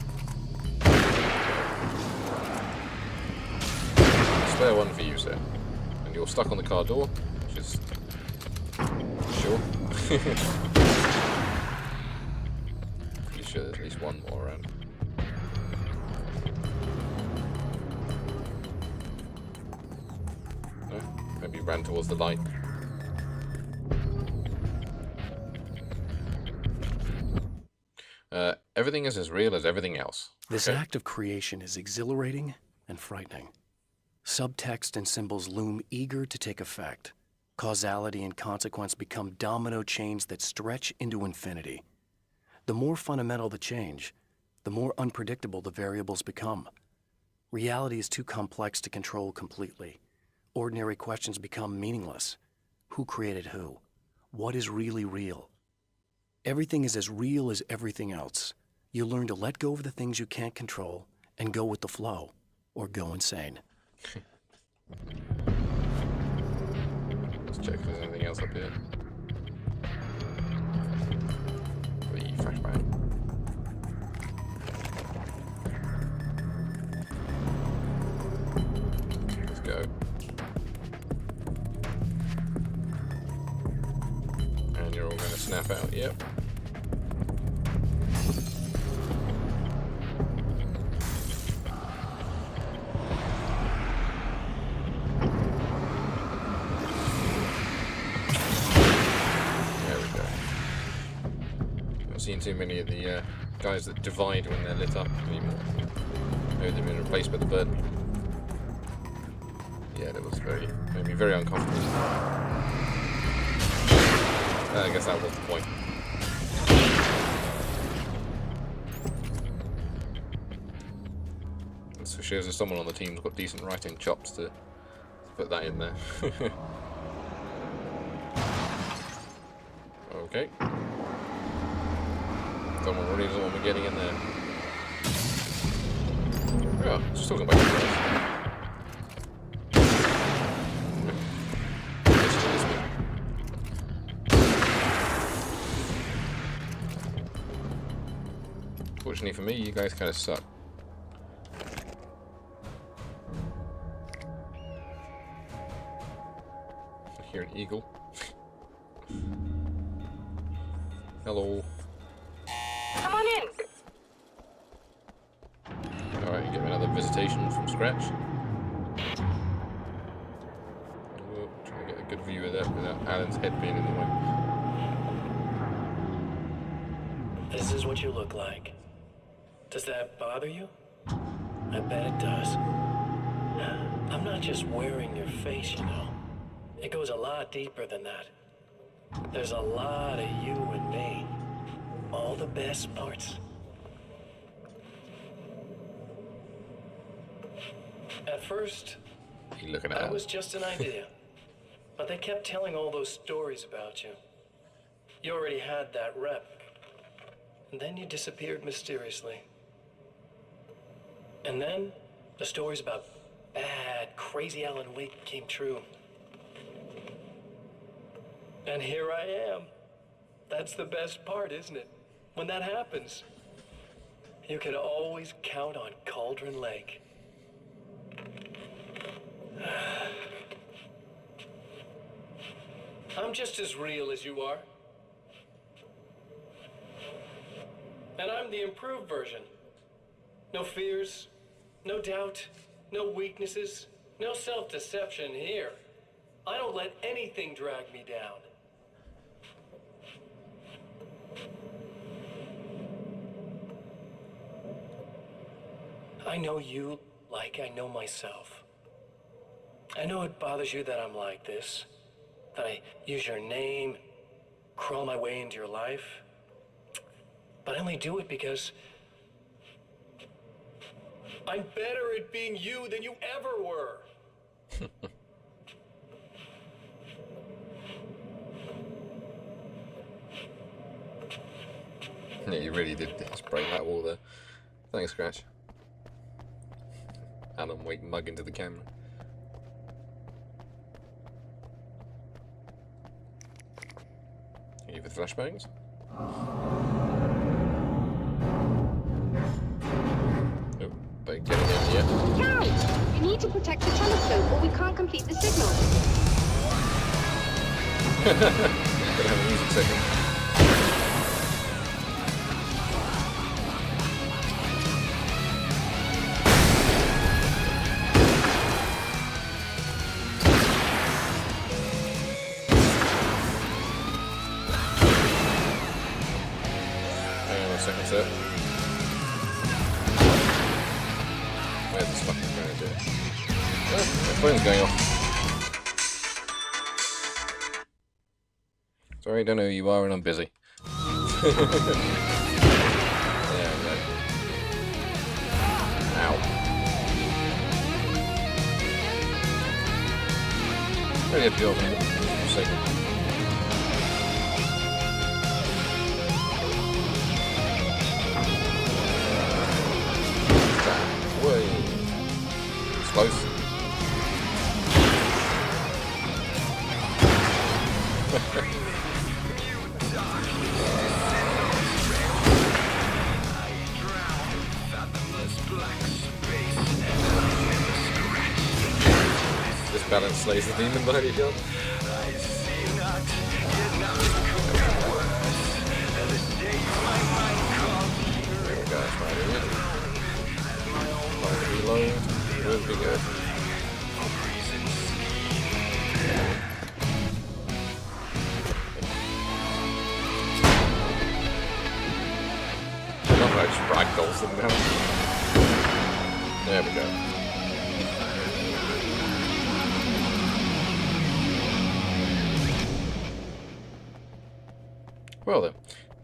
Spare one for you, sir. And you're stuck on the car door, which is sure. Pretty sure there's at least one more around. No? Maybe he ran towards the light. Everything is as real as everything else. This act of creation is exhilarating and frightening. Subtext and symbols loom eager to take effect. Causality and consequence become domino chains that stretch into infinity. The more fundamental the change, the more unpredictable the variables become. Reality is too complex to control completely. Ordinary questions become meaningless. Who created who? What is really real? Everything is as real as everything else. You learn to let go of the things you can't control and go with the flow, or go insane. Let's check if there's anything else up here. The flashbang. Let's go. And you're all going to snap out, yep. seen too many of the guys that divide when they're lit up anymore. Maybe they've been replaced by the bird. Yeah, that was made me very uncomfortable. I guess that was the point. So shows that someone on the team's got decent writing chops to put that in there. Okay. Someone really doesn't want me getting in there. Yeah, just talking about you Fortunately for me, you guys kind of suck. I hear an eagle. Hello. Come on in. Alright, get another visitation from scratch. We'll try to get a good view of that without Alan's head being in the way. This is what you look like. Does that bother you? I bet it does. I'm not just wearing your face, you know. It goes a lot deeper than that. There's a lot of you and me. All the best parts. At first, You looking at that Alan? was just an idea. But they kept telling all those stories about you. You already had that rep. And then you disappeared mysteriously. And then the stories about bad, crazy Alan Wake came true. And here I am. That's the best part, isn't it? When that happens, you can always count on Cauldron Lake. I'm just as real as you are. And I'm the improved version. No fears, no doubt, no weaknesses, no self-deception here. I don't let anything drag me down. I know you like I know myself. I know it bothers you that I'm like this, that I use your name, crawl my way into your life. But I only do it because I'm better at being you than you ever were. Yeah, you really did just break that wall there. Thanks, Scratch. Alan Wake mug into the camera. Are you with flashbangs? Oh, they get it in yet. Guys, you need to protect the telescope or we can't complete the signal. Gonna have a music segment. Second set. Where's this fucking manager? Oh, my phone's going off. Sorry, don't know who you are and I'm busy. Yeah, right. Ow. Really have to go over in a second. Close. This balance slays the demon behind your gun. There we go, that's right, isn't it? Fire to reload. Will be good. I just ragdolls them down. There we go. Well then,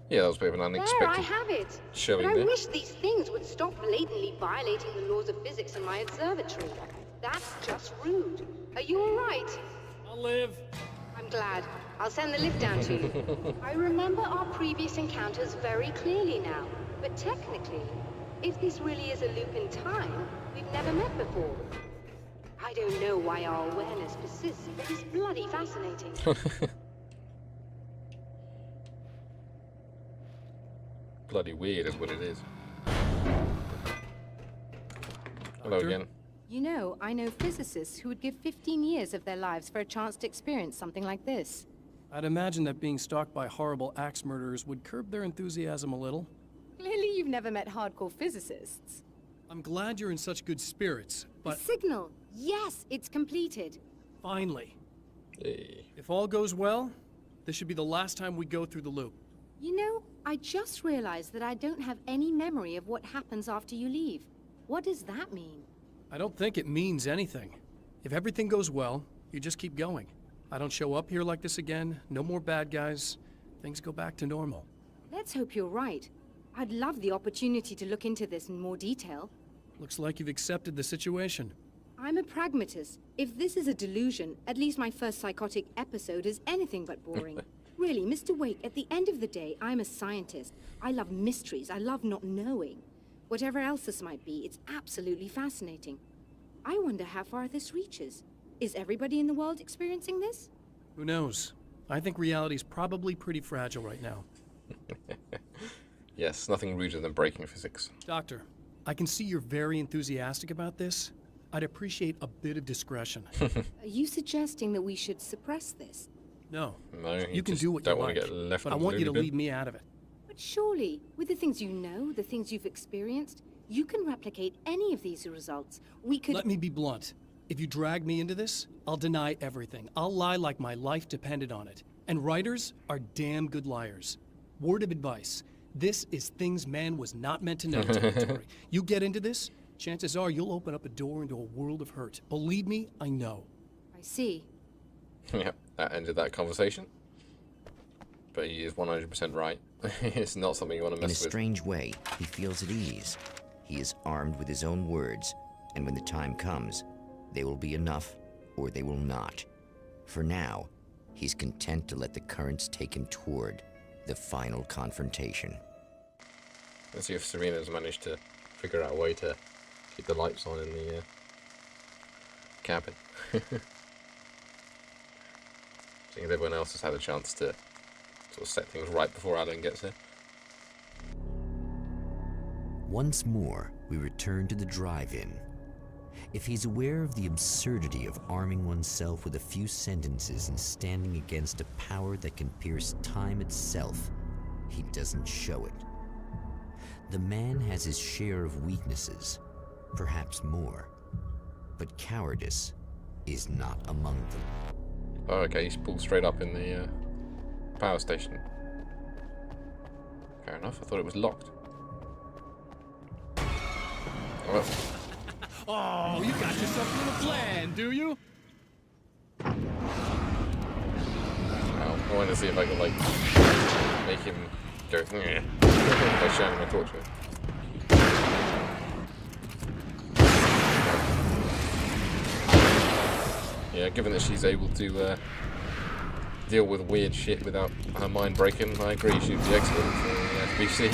yeah, that was a bit of an unexpected There, I have it. showing But I there. wish these things would stop blatantly violating the laws of physics in my observatory. That's just rude. Are you all right? I'll live. I'm glad. I'll send the lift down to you. I remember our previous encounters very clearly now. But technically, if this really is a loop in time, we've never met before. I don't know why our awareness persists, but it's bloody fascinating. Bloody weird is what it is. Hello Doctor? again. You know, I know physicists who would give 15 years of their lives for a chance to experience something like this. I'd imagine that being stalked by horrible axe murderers would curb their enthusiasm a little. Clearly you've never met hardcore physicists. I'm glad you're in such good spirits, The but signal! Yes, it's completed. finally. Hey. If all goes well, this should be the last time we go through the loop. You know, I just realized that I don't have any memory of what happens after you leave. What does that mean? I don't think it means anything. If everything goes well, you just keep going. I don't show up here like this again, no more bad guys. Things go back to normal. Let's hope you're right. I'd love the opportunity to look into this in more detail. Looks like you've accepted the situation. I'm a pragmatist. If this is a delusion, at least my first psychotic episode is anything but boring. Really, Mr. Wake, at the end of the day, I'm a scientist. I love mysteries. I love not knowing. Whatever else this might be, it's absolutely fascinating. I wonder how far this reaches. Is everybody in the world experiencing this? Who knows? I think reality's probably pretty fragile right now. Yes, nothing ruder than breaking physics. Doctor, I can see you're very enthusiastic about this. I'd appreciate a bit of discretion. Are you suggesting that we should suppress this? No. No, You can just do what don't you want like, to get left but I in the want you to loony bin. leave me out of it. But surely, with the things you know, the things you've experienced, you can replicate any of these results. We could— Let me be blunt. If you drag me into this, I'll deny everything. I'll lie like my life depended on it. And writers are damn good liars. Word of advice. This is things man was not meant to know territory. You get into this, chances are you'll open up a door into a world of hurt. Believe me, I know. I see. Yep, that ended that conversation. But he is 100% right. It's not something you want to In a mess with. strange way, he feels at ease. He is armed with his own words, and when the time comes, they will be enough or they will not. For now, he's content to let the currents take him toward the final confrontation. Let's see if Serena's managed to figure out a way to keep the lights on in the cabin. Seeing as everyone else has had a chance to sort of set things right before Alan gets here. Once more, we return to the drive-in. If he's aware of the absurdity of arming oneself with a few sentences and standing against a power that can pierce time itself, he doesn't show it. The man has his share of weaknesses, perhaps more, but cowardice is not among them. Oh, okay, he's pulled straight up in the power station. Fair enough, I thought it was locked. Well, Oh, you got yourself a little plan, do you? well, I want to see if I can, like, make him go, "Nyeh," by shining my torch at him. Yeah, given that she's able to deal with weird shit without her mind breaking, I agree she'd be excellent for the SBC.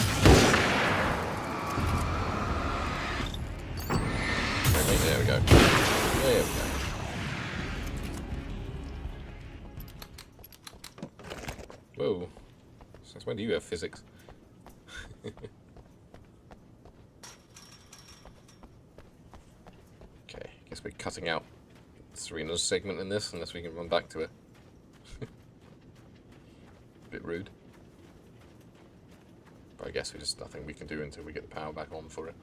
There we go. There we go. Whoa. Since when do you have physics? Okay, guess we're cutting out Serena's segment in this unless we can run back to it. Bit rude. But I guess there's just nothing we can do until we get the power back on for it.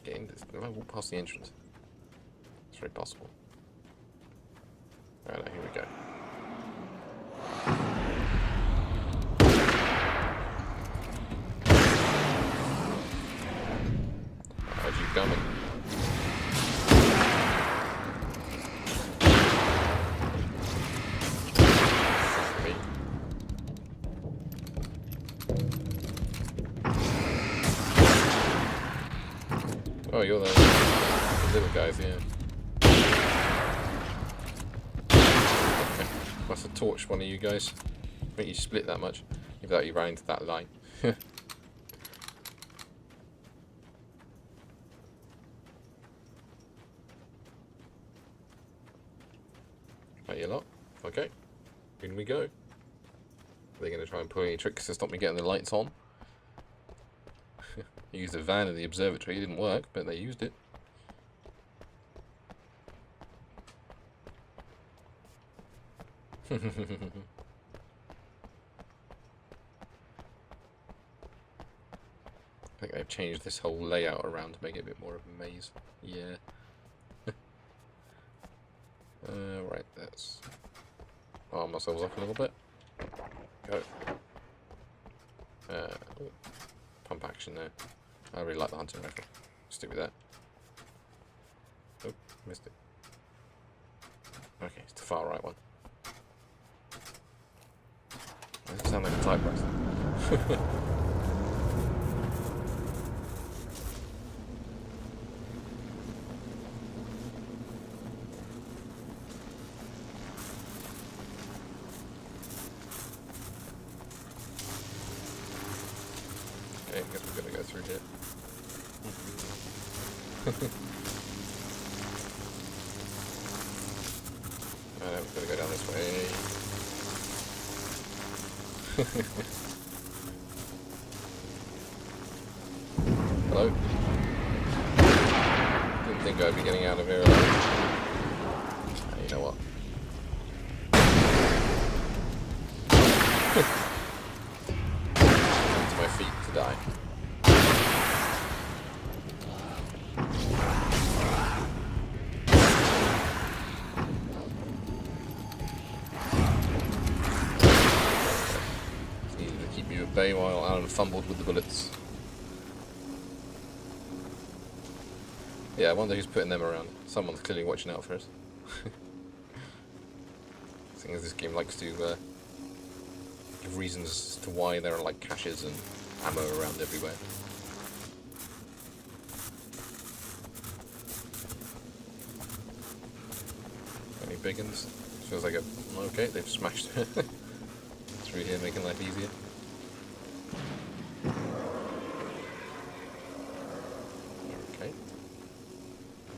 Get in this. I walk past the entrance. It's very possible. Alright, here we go. Oh, you're the little guys, yeah. Okay. Must have torched one of you guys. I think you split that much. Without you ran into that line. Right, you lot. Okay. In we go. Are they going to try and pull any tricks to stop me getting the lights on? I used the van in the observatory. It didn't work, but they used it. I think they've changed this whole layout around to make it a bit more of a maze. Yeah. Right, let's arm ourselves up a little bit. Go. Ooh, pump action there. I really like the hunting rifle. Stick with that. Oh, missed it. Okay, it's the far right one. That doesn't sound like a typewriter. Okay, I guess we're gonna go through here. We're gonna go down this way. Hello? Didn't think I'd be getting out of here alone. You know what? To my feet to die. Needed to keep you at bay while Alan fumbled with the bullets. Yeah, I wonder who's putting them around. Someone's clearly watching out for us. Seeing as this game likes to give reasons as to why there are like caches and ammo around everywhere. Any big uns? Feels like a... Okay, they've smashed through here, making life easier. Okay.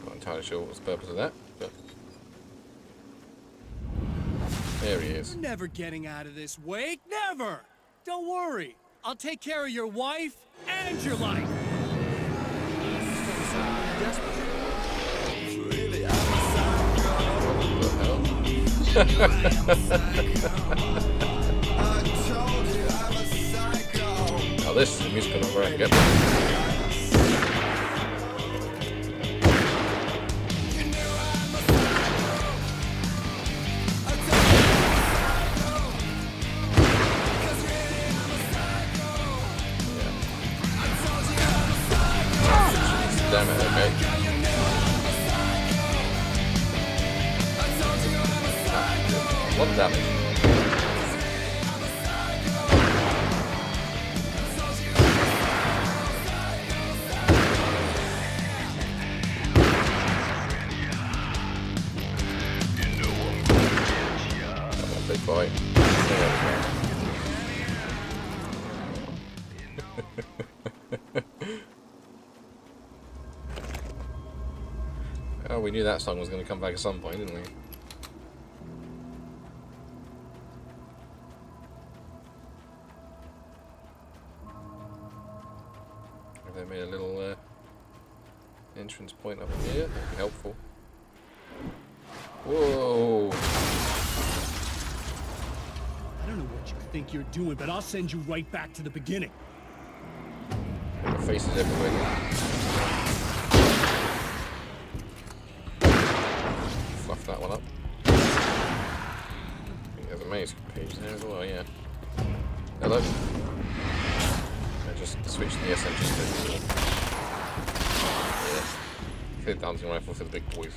Not entirely sure what's the purpose of that, but... There he is. You're never getting out of this, Wake. Never! Don't worry. I'll take care of your wife and your life. Now this is the musical number I can get. Damn it, okay. A lot of damage. Come on, big boy. Oh, we knew that song was going to come back at some point, didn't we? If they made a little entrance point up here, that'd be helpful. Whoa! I don't know what you think you're doing, but I'll send you right back to the beginning. Got faces everywhere. Fluff that one up. There's a manuscript page there as well, yeah. Hello? I just switched the essentials to yeah. Clear dancing rifle for the big boys.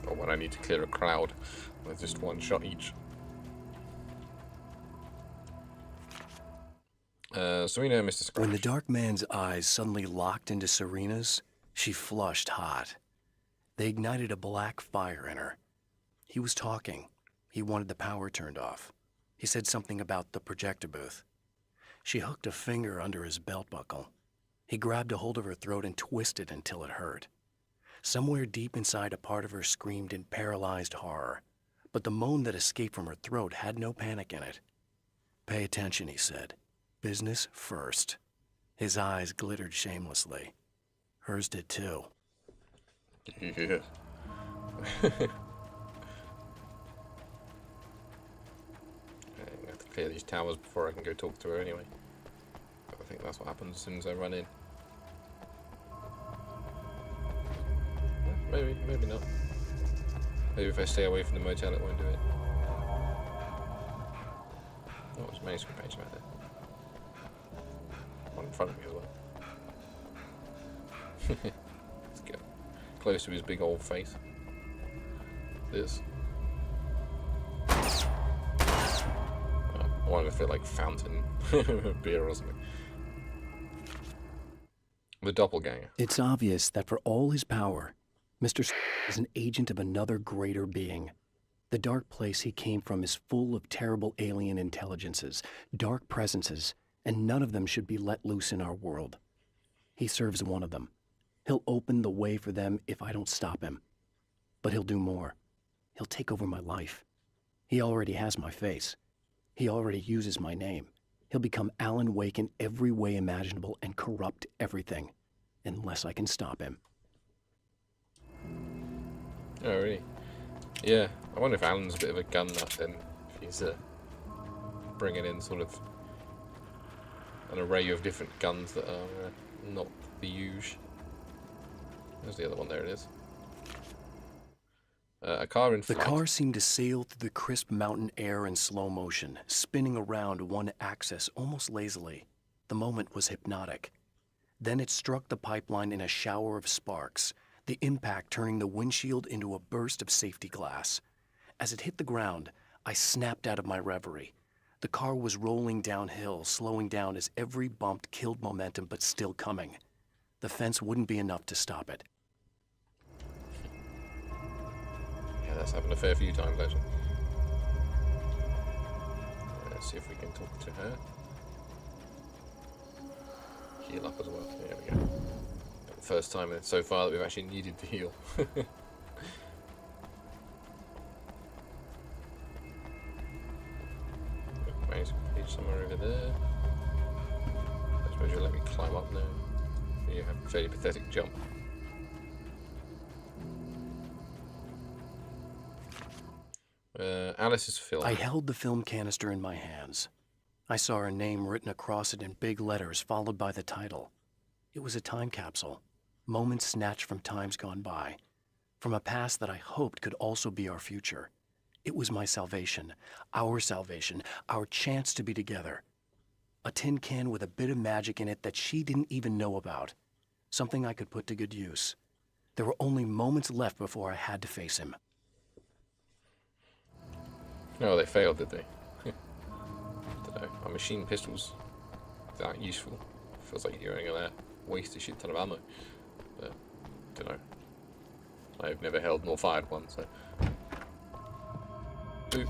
Or when I need to clear a crowd with just one shot each. Serena and Mr. Scratch. When the dark man's eyes suddenly locked into Serena's, she flushed hot. They ignited a black fire in her. He was talking. He wanted the power turned off. He said something about the projector booth. She hooked a finger under his belt buckle. He grabbed a hold of her throat and twisted until it hurt. Somewhere deep inside, a part of her screamed in paralyzed horror, but the moan that escaped from her throat had no panic in it. "Pay attention," he said. "Business first." His eyes glittered shamelessly. Hers did too. Yeah. I have to clear these towers before I can go talk to her anyway. I think that's what happens as soon as I run in. Maybe not. Maybe if I stay away from the motel it won't do it. Oh, there's a manuscript page right there. One in front of me as well. Let's get close to his big old face. This. I wanted to feel like fountain beer or something. The doppelganger. It's obvious that for all his power, Mr. is an agent of another greater being. The dark place he came from is full of terrible alien intelligences, dark presences, and none of them should be let loose in our world. He serves one of them. He'll open the way for them if I don't stop him. But he'll do more. He'll take over my life. He already has my face. He already uses my name. He'll become Alan Wake in every way imaginable and corrupt everything, unless I can stop him. Oh, really? Yeah, I wonder if Alan's a bit of a gun nut then, if he's bringing in sort of an array of different guns that are not the usual. There's the other one, there it is. A car in flight. The car seemed to sail through the crisp mountain air in slow motion, spinning around one axis almost lazily. The moment was hypnotic. Then it struck the pipeline in a shower of sparks, the impact turning the windshield into a burst of safety glass. As it hit the ground, I snapped out of my reverie. The car was rolling downhill, slowing down as every bump killed momentum, but still coming. The fence wouldn't be enough to stop it. Yeah, that's happened a fair few times, actually. Let's see if we can talk to her. Heal up as well. There we go. The first time so far that we've actually needed to heal. Page somewhere over there. I suppose you'll let me climb up now. You have a fairly pathetic jump. Alice's film. I held the film canister in my hands. I saw her name written across it in big letters, followed by the title. It was a time capsule, moments snatched from times gone by, from a past that I hoped could also be our future. It was my salvation, our chance to be together. A tin can with a bit of magic in it that she didn't even know about. Something I could put to good use. There were only moments left before I had to face him. No, they failed, did they? Don't know. Are machine pistols that useful? Feels like you're going to waste a shit ton of ammo. But, don't know. I've never held nor fired one, so. Ooh.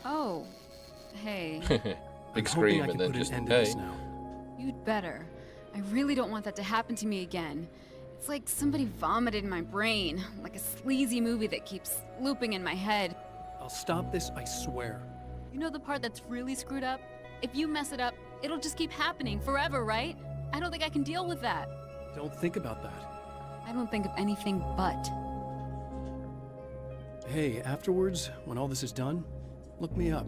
Oh, hey. Big scream and then just, hey. You'd better. I really don't want that to happen to me again. It's like somebody vomited in my brain, like a sleazy movie that keeps looping in my head. I'll stop this, I swear. You know the part that's really screwed up? If you mess it up, it'll just keep happening forever, right? I don't think I can deal with that. Don't think about that. I don't think of anything but. Hey, afterwards, when all this is done, look me up.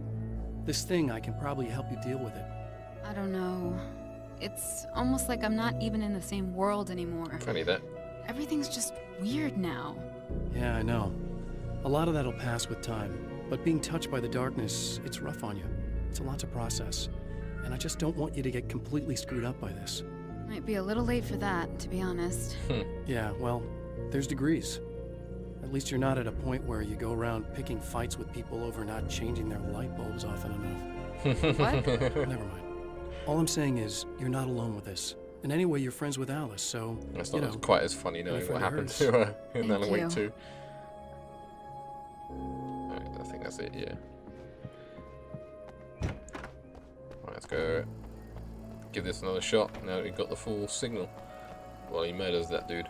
This thing, I can probably help you deal with it. I don't know. It's almost like I'm not even in the same world anymore. Funny that. Everything's just weird now. Yeah, I know. A lot of that'll pass with time, but being touched by the darkness, it's rough on you. It's a lot to process, and I just don't want you to get completely screwed up by this. Might be a little late for that, to be honest. Yeah, well, there's degrees. At least you're not at a point where you go around picking fights with people over not changing their light bulbs often enough. What? Never mind. All I'm saying is, you're not alone with this. And anyway, you're friends with Alice, so, That's you not know, quite as funny any knowing what friend of happened hers. to her in Thank Alan Wake you. 2. Alright, I think that's it, yeah. Right, let's go give this another shot now that we've got the full signal while he murders that dude.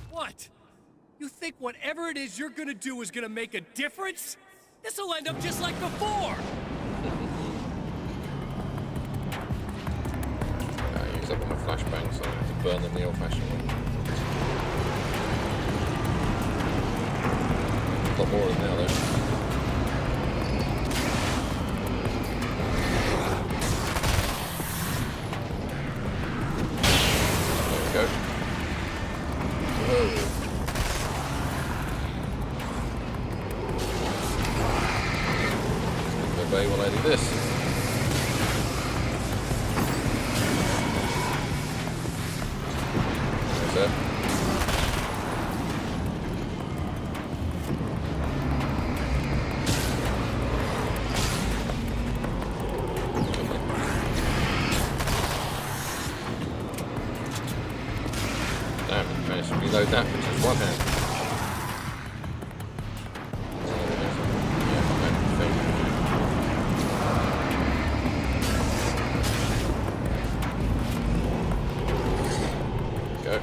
What? You think whatever it is you're gonna do is gonna make a difference? This'll end up just like before! Use up on my flashbang, so I have to burn them the old-fashioned way. A lot more of them now, though. There we go. Whoa. Obey while I do this. There's that. Damn, I managed to reload that with just one hand. Go.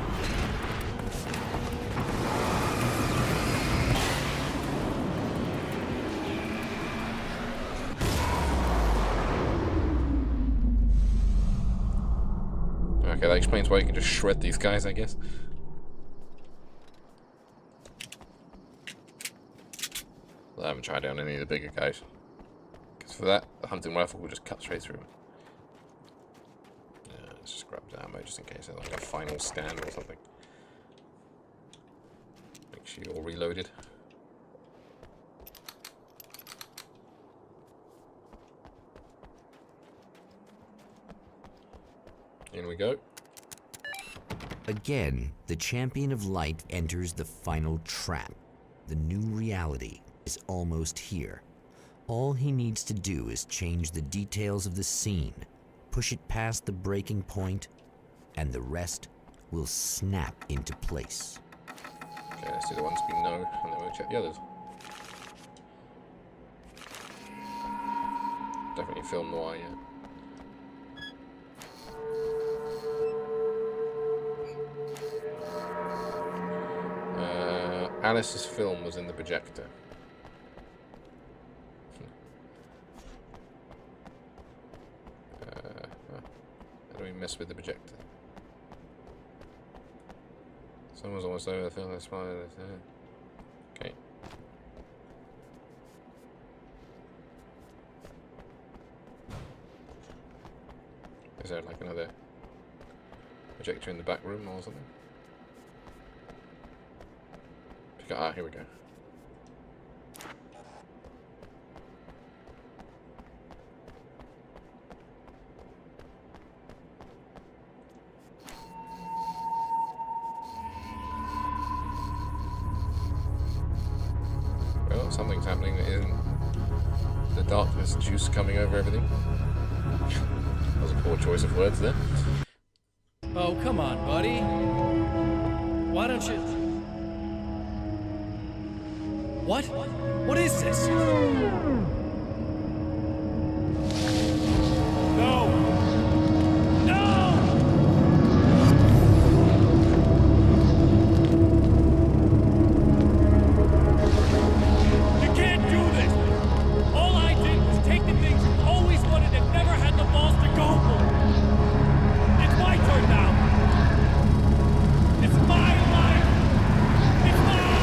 Okay, that explains why you can just shred these guys, I guess. I haven't tried down any of the bigger guys. Because for that, the hunting rifle will just cut straight through. Let's just grab the ammo just in case there's like a final stand or something. Make sure you're all reloaded. In we go. Again, the champion of light enters the final trap. The new reality is almost here. All he needs to do is change the details of the scene, push it past the breaking point, and the rest will snap into place. Okay, let's do the ones we know, and then we'll check the others. Definitely film noir, yeah. Alice's film was in the projector. How do we mess with the projector? Someone's almost over the film. That's why. Okay. Is there like another projector in the back room or something? Ah, here we go. Well, something's happening that isn't the darkness juice coming over everything. That was a poor choice of words there. Oh, come on, buddy. Why don't you... What? What is this? No! No! You can't do this! All I did was take the things you always wanted and never had the balls to go for. It's my turn now. It's my life. It's my life.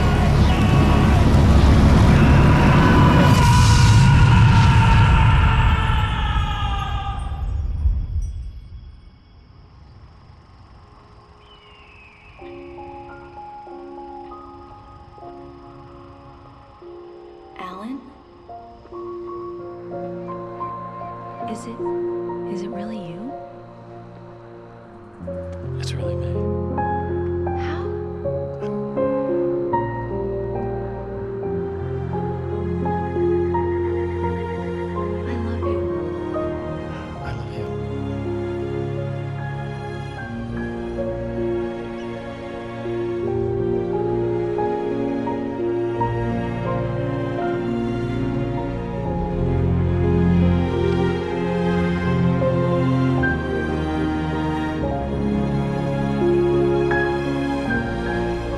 Alan? Is it really you? It's really me. I love you.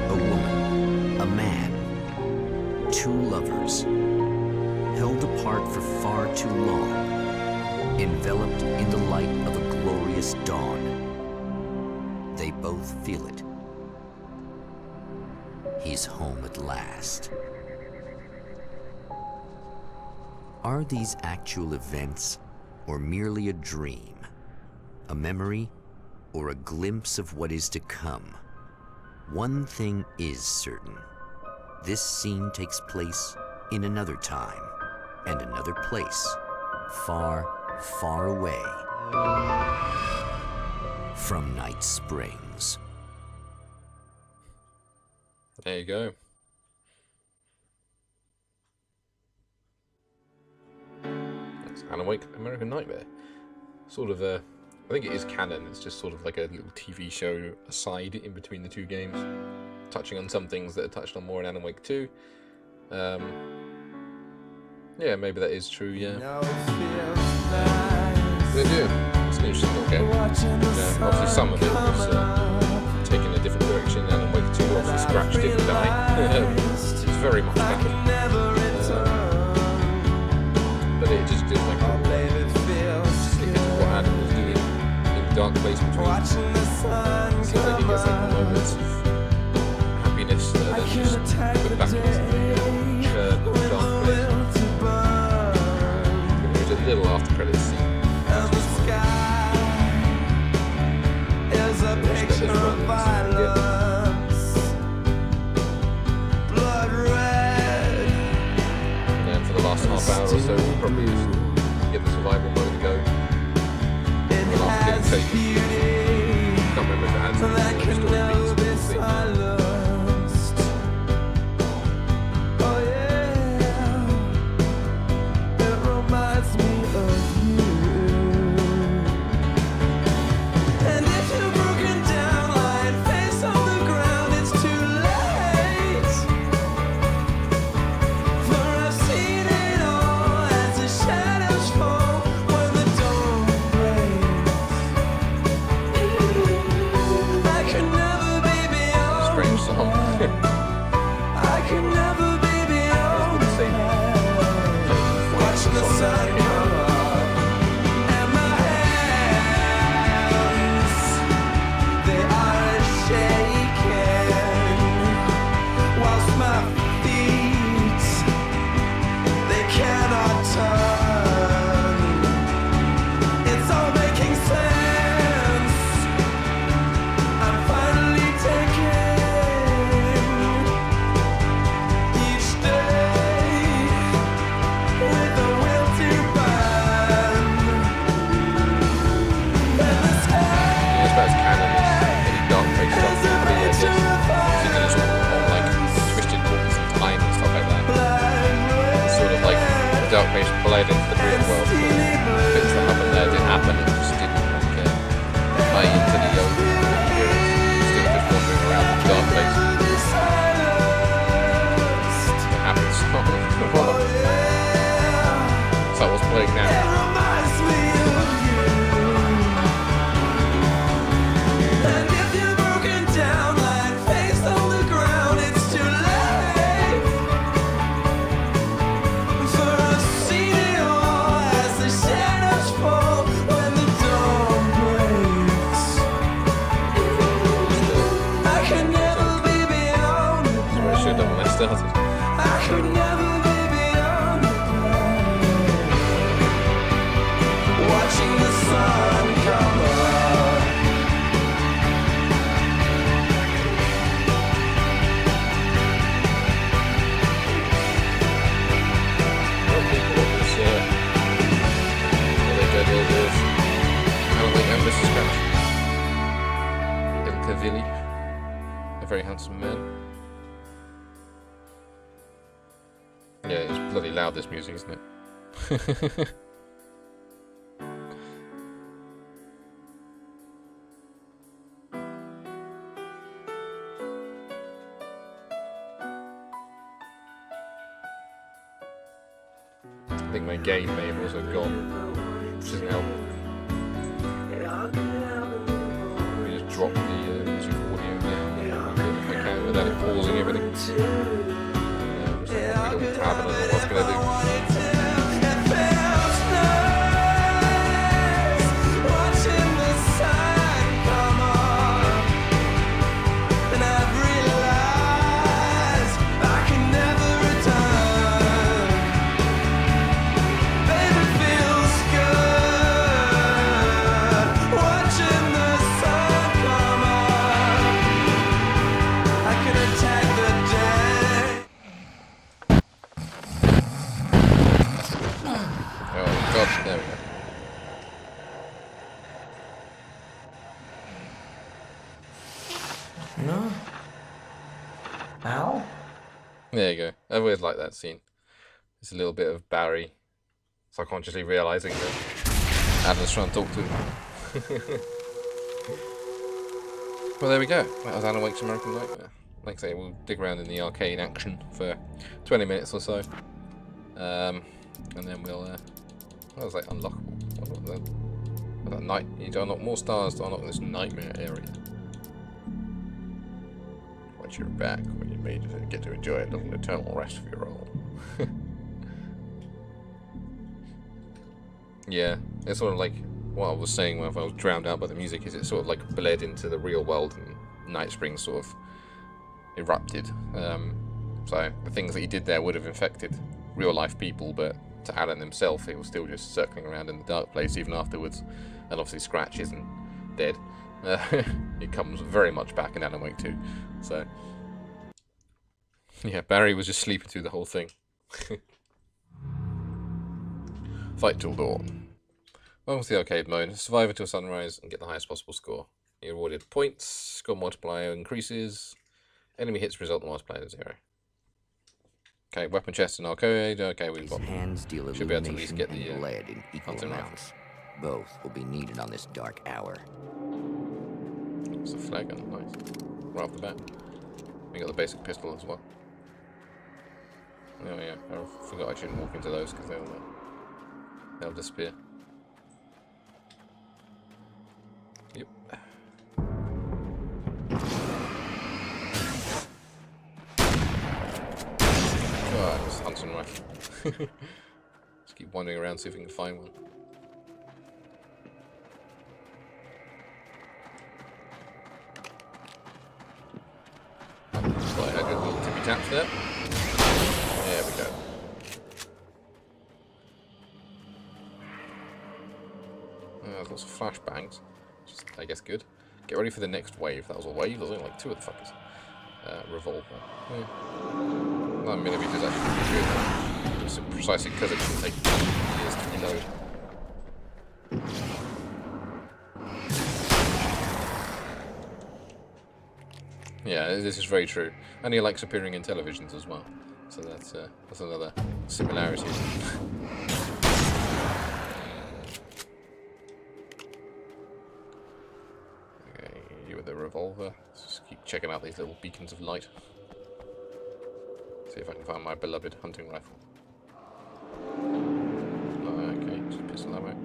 A woman, a man, two lovers, held apart for far too long, enveloped in the light of a glorious dawn. They both feel it. He's home at last. Are these actual events, or merely a dream? A memory, or a glimpse of what is to come? One thing is certain. This scene takes place in another time and another place, far, far away from Night Springs. There you go. That's Alan Wake, American Nightmare. Sort of a... I think it is canon, it's just sort of like a little TV show aside in between the two games, touching on some things that are touched on more in Alan Wake 2. Yeah, maybe that is true, yeah. They do. It's an interesting little game. Obviously some of it was taken a different direction. Alan Wake 2, obviously Scratch didn't die. It's very much better. But it just did like what Adam was doing in Dark Place Between. Seems like he gets like moments of happiness then just put back into Dark Place. There's a little after credits scene. And then for the last half hour or so, we'll probably just get the survival mode to go. We'll have to get it taken. Can't remember if it had some story beats, but we'll see. Dark Place played into the real world. Bits that happened there didn't happen, it just didn't tie into the old experience. Still just wandering around the Dark Place. What happens? So what's playing now? very handsome man. Yeah, it's bloody loud, this music, isn't it? I think my gain may have also gone, which doesn't help. We just drop the music audio down if I can without it pausing everything. So we don't tab, I don't know what's going to do. There we go. No? Al? There you go. I always like that scene. It's a little bit of Barry subconsciously realising that Adam's trying to talk to him. Well, there we go. That was Alan Wake's American Nightmare. Like I say, we'll dig around in the arcade action for 20 minutes or so. And then we'll... What was like unlockable? That night. You need to unlock more stars to unlock this nightmare area. Once you're back, when you may get to enjoy a little eternal rest for your role. Yeah, it's sort of like what I was saying when I was drowned out by the music. Is it sort of like bled into the real world, and Night Springs sort of erupted. So the things that he did there would have infected real life people, but to Alan himself, he was still just circling around in the dark place even afterwards, and obviously Scratch isn't dead. He comes very much back in Alan Wake 2. So yeah, Barry was just sleeping through the whole thing. Fight till dawn. Welcome to the arcade mode. Survive until sunrise and get the highest possible score. You're awarded points. Score multiplier increases. Enemy hits result in multiplier to 0. Okay, weapon chest and arcade. Okay, we've got. Hands deal Should be able to at least get illumination the and lead in equal hunting rifle. amounts. Both will be needed on this dark hour. It's a flag gun, nice. Right off the bat. We got the basic pistol as well. Oh yeah, I forgot I shouldn't walk into those because they'll disappear. Yep. God, this hunting rifle. Just keep wandering around, see if we can find one. Just like a good little tippy taps there. There we go. There's lots of flashbangs. Just, I guess, good. Get ready for the next wave. That was a wave. There's only like 2 of the fuckers. Revolver. Yeah. 9mm is actually pretty good. Just precisely because it can take years to reload. Yeah, this is very true. And he likes appearing in televisions as well. So that's another similarity. Okay, you with the revolver. Let's just keep checking out these little beacons of light. See if I can find my beloved hunting rifle. Okay, just pistol ammo.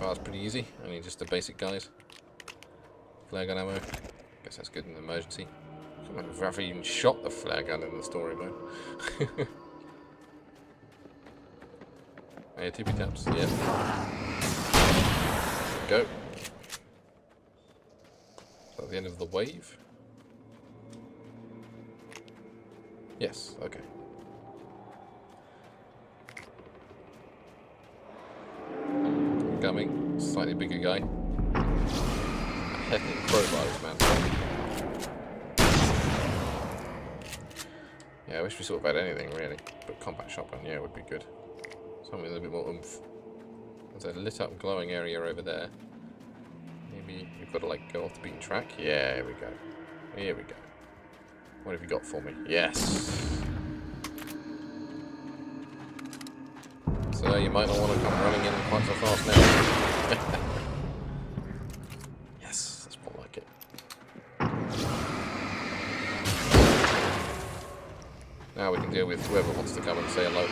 It's pretty easy, only just the basic guys. Flare gun ammo. Guess that's good in an emergency. I can't remember if I've even shot the flare gun in the story mode. Hey, tippy taps, yeah. Go. Is that the end of the wave? Yes, okay. Coming. Slightly bigger guy. Heckin' crowbars, man. Yeah, I wish we sort of had anything really, but combat shotgun, yeah, would be good. Something with a bit more oomph. There's a lit up glowing area over there. Maybe we've got to like go off the beaten track. Yeah, here we go. Here we go. What have you got for me? Yes. So you might not want to come running in quite so fast now. Yes, that's more like it. Now we can deal with whoever wants to come and say hello.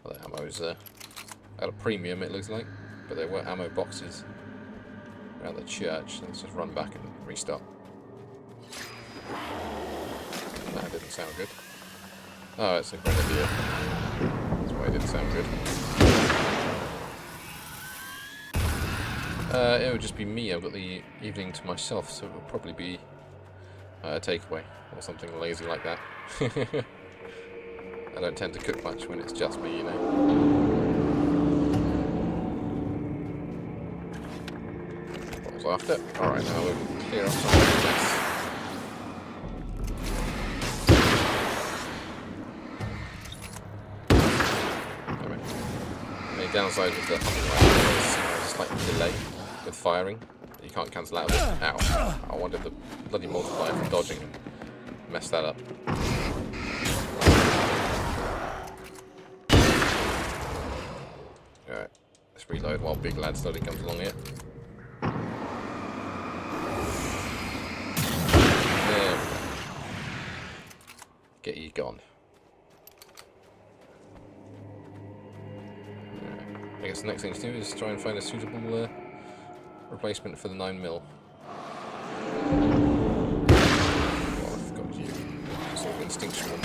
Well, the ammo's at a premium, it looks like, but there were ammo boxes around the church. Let's just run back and restart. That didn't sound good. Oh, it's a grenadier. That's why it didn't sound good. It would just be me. I've got the evening to myself, so it will probably be a takeaway or something lazy like that. I don't tend to cook much when it's just me, you know. What was after? Alright, now we'll clear off some of the mess. The downside with the hunting rifle is a slight delay with firing. You can't cancel out of it. Ow. I wanted the bloody multiplier for dodging and messed that up. Alright, let's reload while Big Lad slowly comes along here. There we go. Get you gone. I guess the next thing to do is try and find a suitable replacement for the 9mm. Oh, I've got you. Sort of instinctual.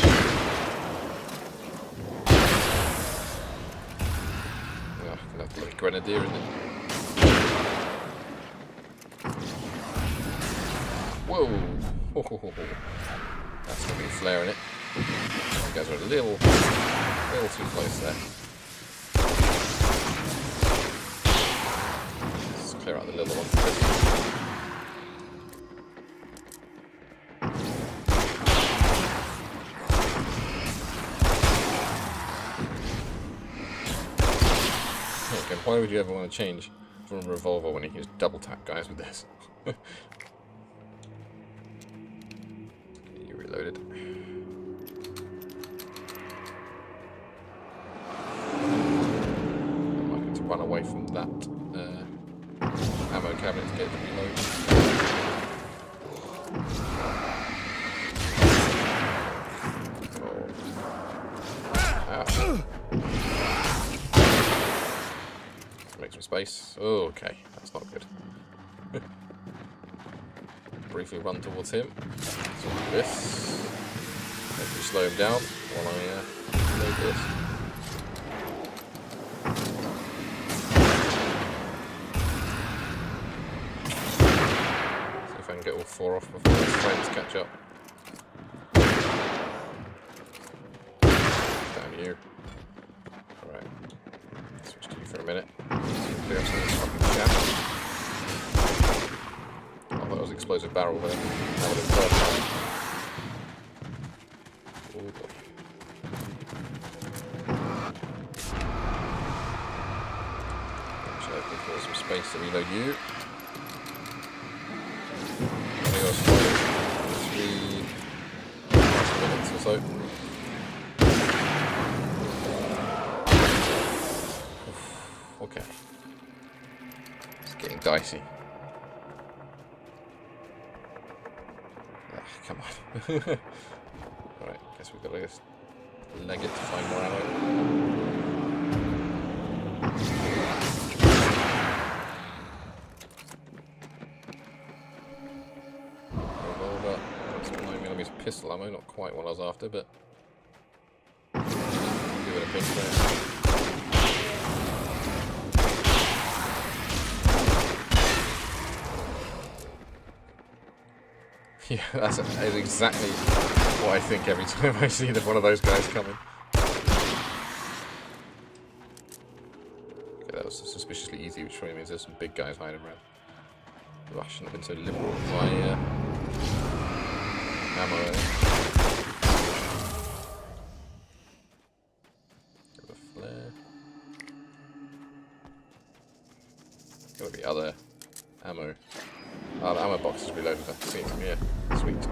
Oh, gonna have to look grenadier, isn't it? Whoa! That's gonna be flaring it. You guys are a little too close there. Clear out the little one first. Okay, why would you ever want to change from a revolver when you can just double tap guys with this? Okay, you reloaded. I'm likely to run away from that ammo cabinet to get the reload. Oh. Make some space. Oh, okay, that's not good. Briefly run towards him. So this. Hopefully slow him down while I load this. Get all 4 off before his friends catch up. Down you. Alright. Switch to you for a minute. Clear up some of this fucking shaft. I thought it was explosive barrel there. That would have been perfect. Oh boy. Actually, I think there's some space to reload you. Minutes or so. Okay. It's getting dicey. Ah, come on. Alright, guess we've got to just leg it to find more ammo. Pistol ammo, not quite what I was after, but give it a pinch there. Yeah, that's exactly what I think every time I see one of those guys coming. Okay, that was suspiciously easy, which probably means there's some big guys hiding around. Oh, I shouldn't have been so liberal with my ammo in. Got a flare. Gotta be other ammo. Oh, the ammo box is reloaded. I can see it from here. Sweet.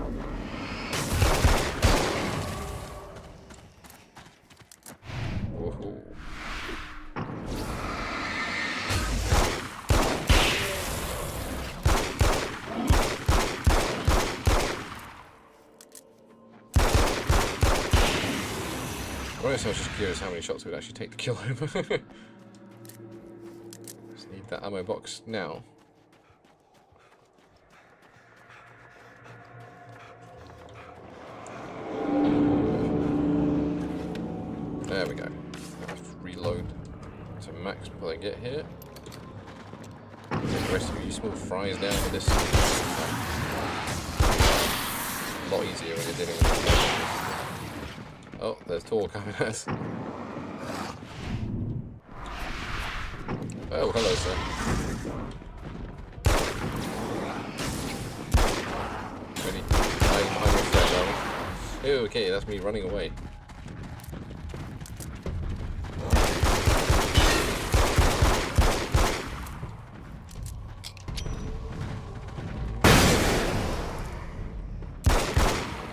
Woohoo. Honestly, I was just curious how many shots it would actually take to kill him. Just need that ammo box now. There we go. Let's reload to max before I get here. Get the rest of you small fries down for this. A lot easier when you're dealing with this. Oh, there's Tor coming at us. Oh, hello, sir. Ready? I'm your friend, are we? Oh, okay, that's me running away.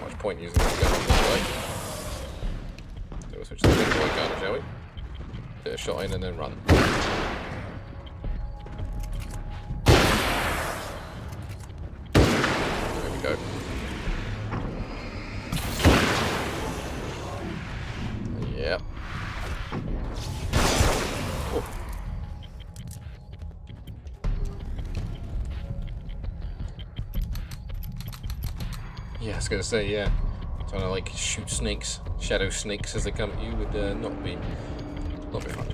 Much point using this gun this way. So we'll switch to the big boy gun, shall we? Bit of shot in and then run. There we go. Yep. Oh. Yeah, I was gonna say, yeah. Trying to like shoot snakes, shadow snakes as they come at you would not be fun.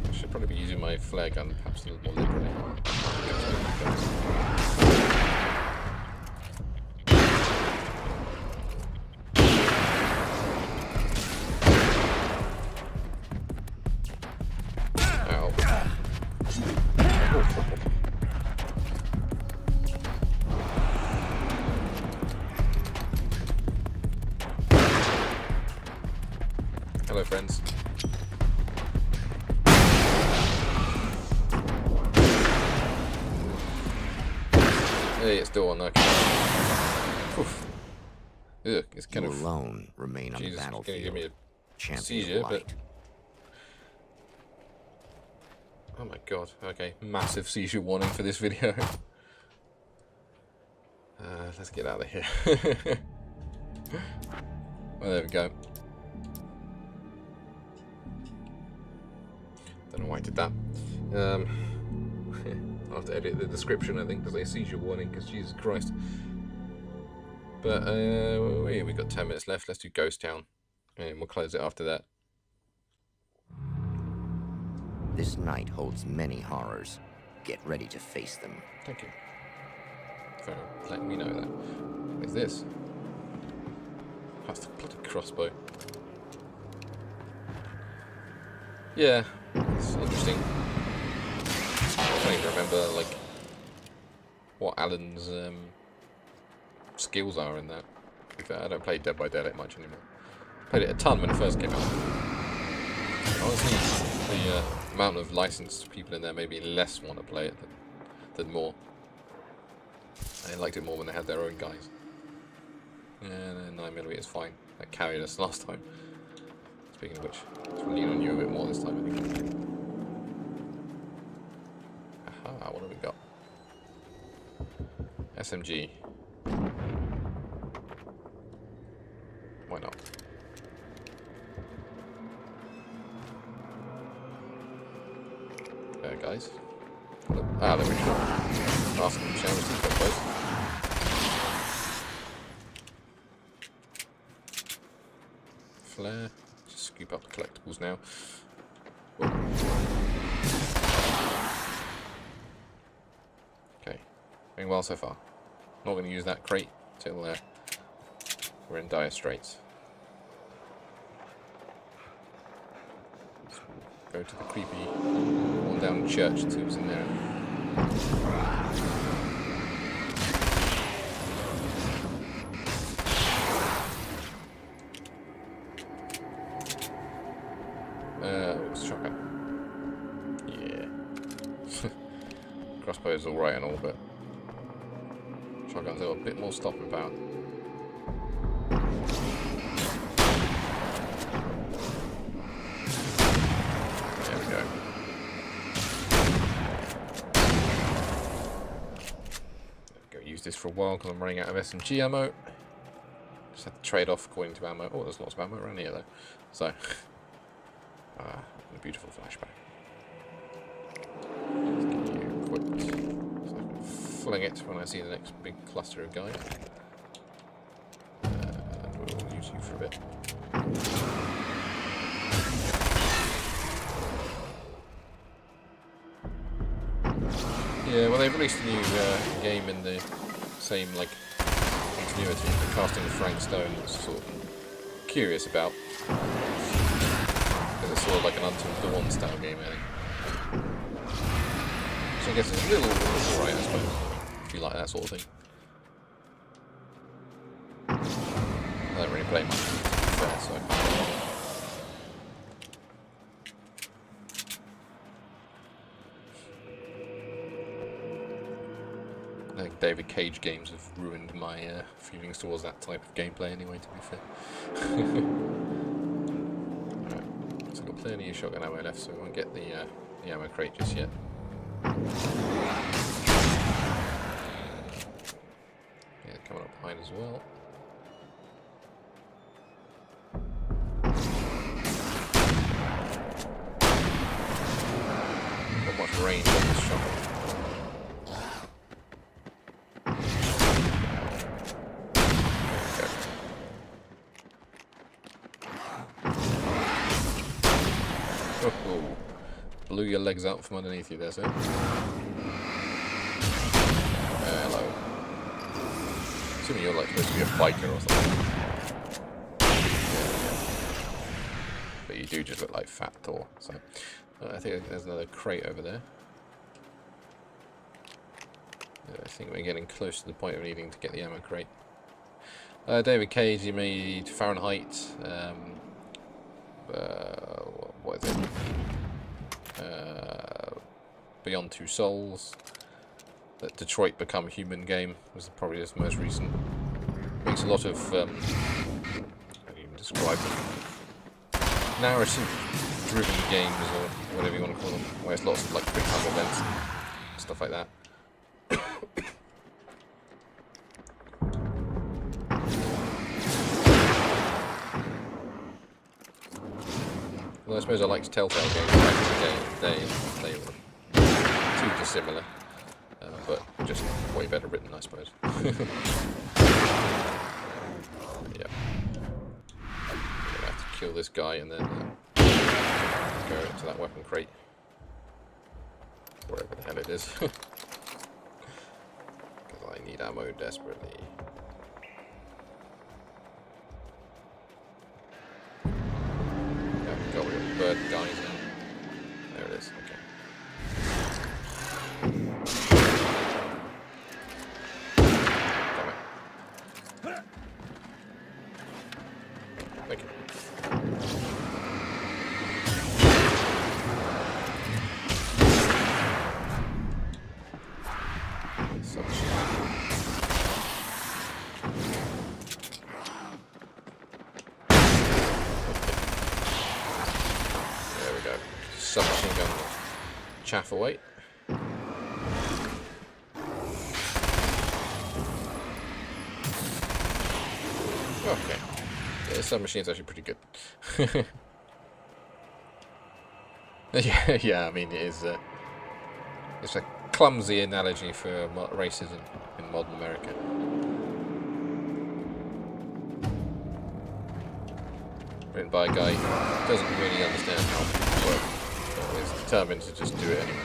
I should probably be using my flare gun perhaps a little more liberally. Ow. Hello, friends. Hey, it's still on. Okay. Oof. Ugh, it's kind of alone remain on the battlefield. Gonna give me a Champion seizure, of but light. oh my god. Okay, massive seizure warning for this video. Let's get out of here. Well, there we go. Don't know why I did that. I'll have to edit the description, I think, because they seizure warning, because Jesus Christ. But we got 10 minutes left. Let's do Ghost Town, and we'll close it after that. This night holds many horrors. Get ready to face them. Thank you for letting me know that. What is this? That's the bloody crossbow. Yeah, it's interesting. I don't even remember like what Alan's skills are in that. To be fair, I don't play Dead by Daylight much anymore. Played it a ton when it first came out. Honestly, the amount of licensed people in there made me less want to play it than more. I liked it more when they had their own guys. And 9mm is fine. That carried us last time. Speaking of which, let's lean on you a bit more this time, I think. Aha, what have we got? SMG. Why not? There, guys. Ah, there we go. Ask them, shall we see that close? Flare. Just scoop up the collectibles now. Whoa. Okay. Going well so far. Not going to use that crate till we're in dire straits. Let's go to the creepy worn down church and see what's in there. Crossbow is alright and all, but shotgun's got a bit more stopping power. There we go. Use this for a while because I'm running out of SMG ammo. Just have to trade off according to ammo. Oh, there's lots of ammo around here though. So, a beautiful flashback. Let's get you equipped so I can fling it when I see the next big cluster of guys. And we'll use you for a bit. Yeah, well, they've released a new game in the same like continuity for casting Frank Stone. That's sort of curious about because it's sort of like an Until Dawn style game, I think. So I guess it's a little alright, I suppose, if you like that sort of thing. I don't really play much, to be fair, so. I think David Cage games have ruined my feelings towards that type of gameplay anyway, to be fair. Alright, so I've got plenty of shotgun ammo left, so we won't get the ammo crate just yet. Yeah, coming up behind as well. Not much range on this shotgun. Oh, blew your legs out from underneath you there, sir. Hello. Assuming you're like supposed to be a biker or something. Yeah. But you do just look like Fat Thor, so. I think there's another crate over there. I think we're getting close to the point of needing to get the ammo crate. David Cage, you made Fahrenheit. What is it? Beyond Two Souls. That Detroit Become Human game was probably his most recent. Makes a lot of how do you even describe them? Narrative-driven games, or whatever you want to call them, where it's lots of like quick time events and stuff like that. Well, I suppose I liked Telltale games back in the day. They were too dissimilar, but just way better written, I suppose. Yeah. I'm gonna have to kill this guy and then go into that weapon crate. Wherever the hell it is. Because I need ammo desperately. Got rid of bird guys now. There it is, okay. Damn it. Thank you. Submachine gun chaff away. Okay. Yeah, this submachine's actually pretty good. yeah, I mean, it is. It's a clumsy analogy for racism in modern America. Written by a guy who doesn't really understand how it works. Is determined to just do it anyway.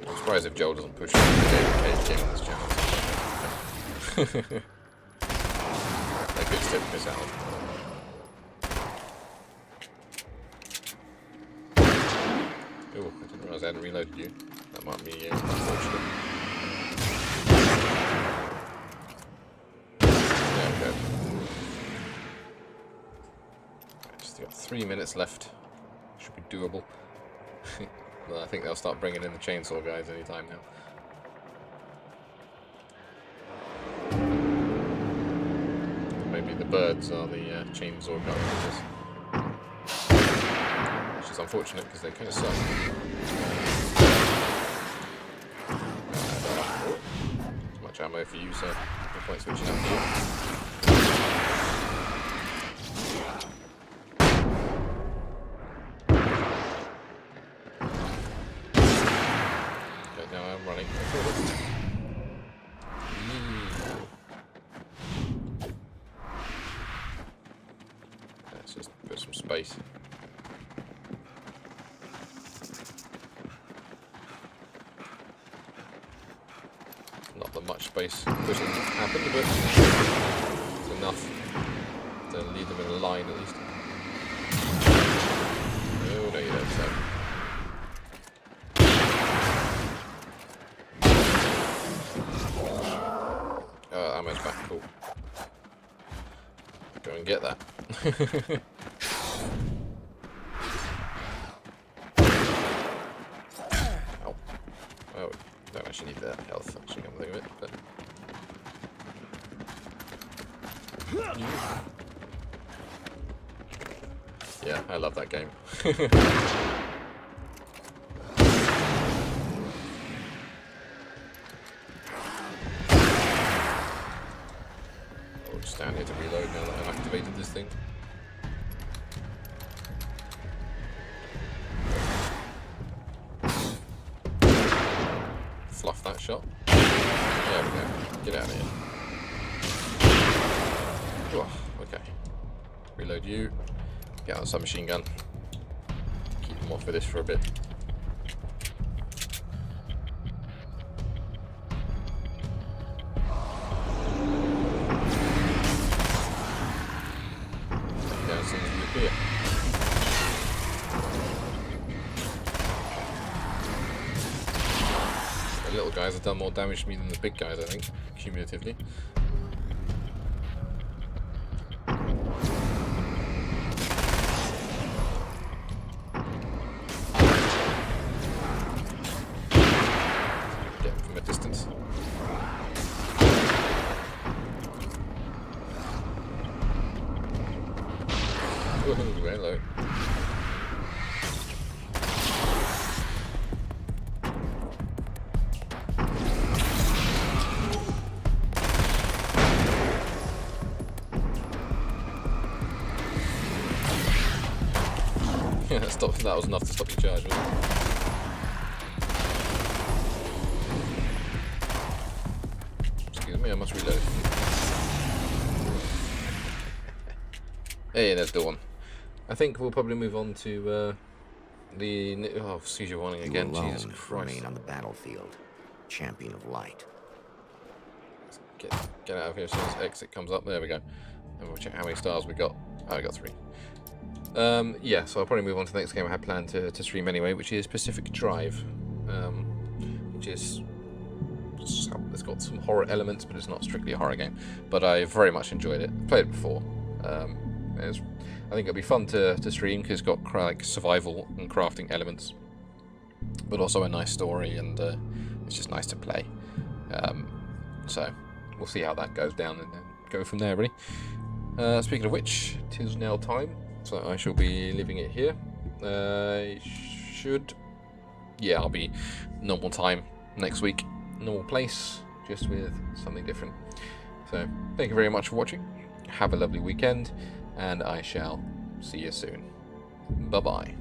I'm surprised if Joel doesn't push the David Cage game on this channel. I could still miss out. Oh, I didn't realise I hadn't reloaded you. That might be unfortunate. 3 minutes left. Should be doable. Well, I think they'll start bringing in the chainsaw guys anytime now. Maybe the birds are the chainsaw guys. Which is unfortunate because they kind of suck. Too much ammo for you, so no point switching up to you. Okay, now I'm running. Let's just put some space. Not that much space pushing happened, but it's enough to lead them in a line at least. Oh, no, you don't, so. Ammo's back, cool. Go and get that. Ow. Oh, don't actually need that health, actually, come to think of it, but... Yeah, I love that game. I'll just stand here to reload now that I've activated this thing. Fluff that shot. There we go. Get out of here. Oh, okay. Reload you. Get out the submachine gun. Keep them off with this for a bit. Take down some of you here. The little guys have done more damage to me than the big guys, I think, cumulatively. Get them from a distance. Ooh, hello. Yeah, that was enough to stop your charge, wasn't it? Excuse me, I must reload. Hey, there's Dawn. I think we'll probably move on to the Seizure warning again. Alone Jesus Christ! remain on the battlefield, champion of light. Get out of here as soon as exit comes up. There we go. And we'll check how many stars we got. Oh, we got 3. Yeah, so I'll probably move on to the next game I had planned to stream anyway, which is Pacific Drive, which is it's got some horror elements, but it's not strictly a horror game. But I very much enjoyed it. Played it before. I think it'll be fun to stream because it's got like survival and crafting elements, but also a nice story, and it's just nice to play. So we'll see how that goes down and then go from there. Really. Speaking of which, it is now time. So I shall be leaving it here. I'll be normal time next week, normal place, just with something different. So thank you very much for watching. Have a lovely weekend, and I shall see you soon. Bye bye.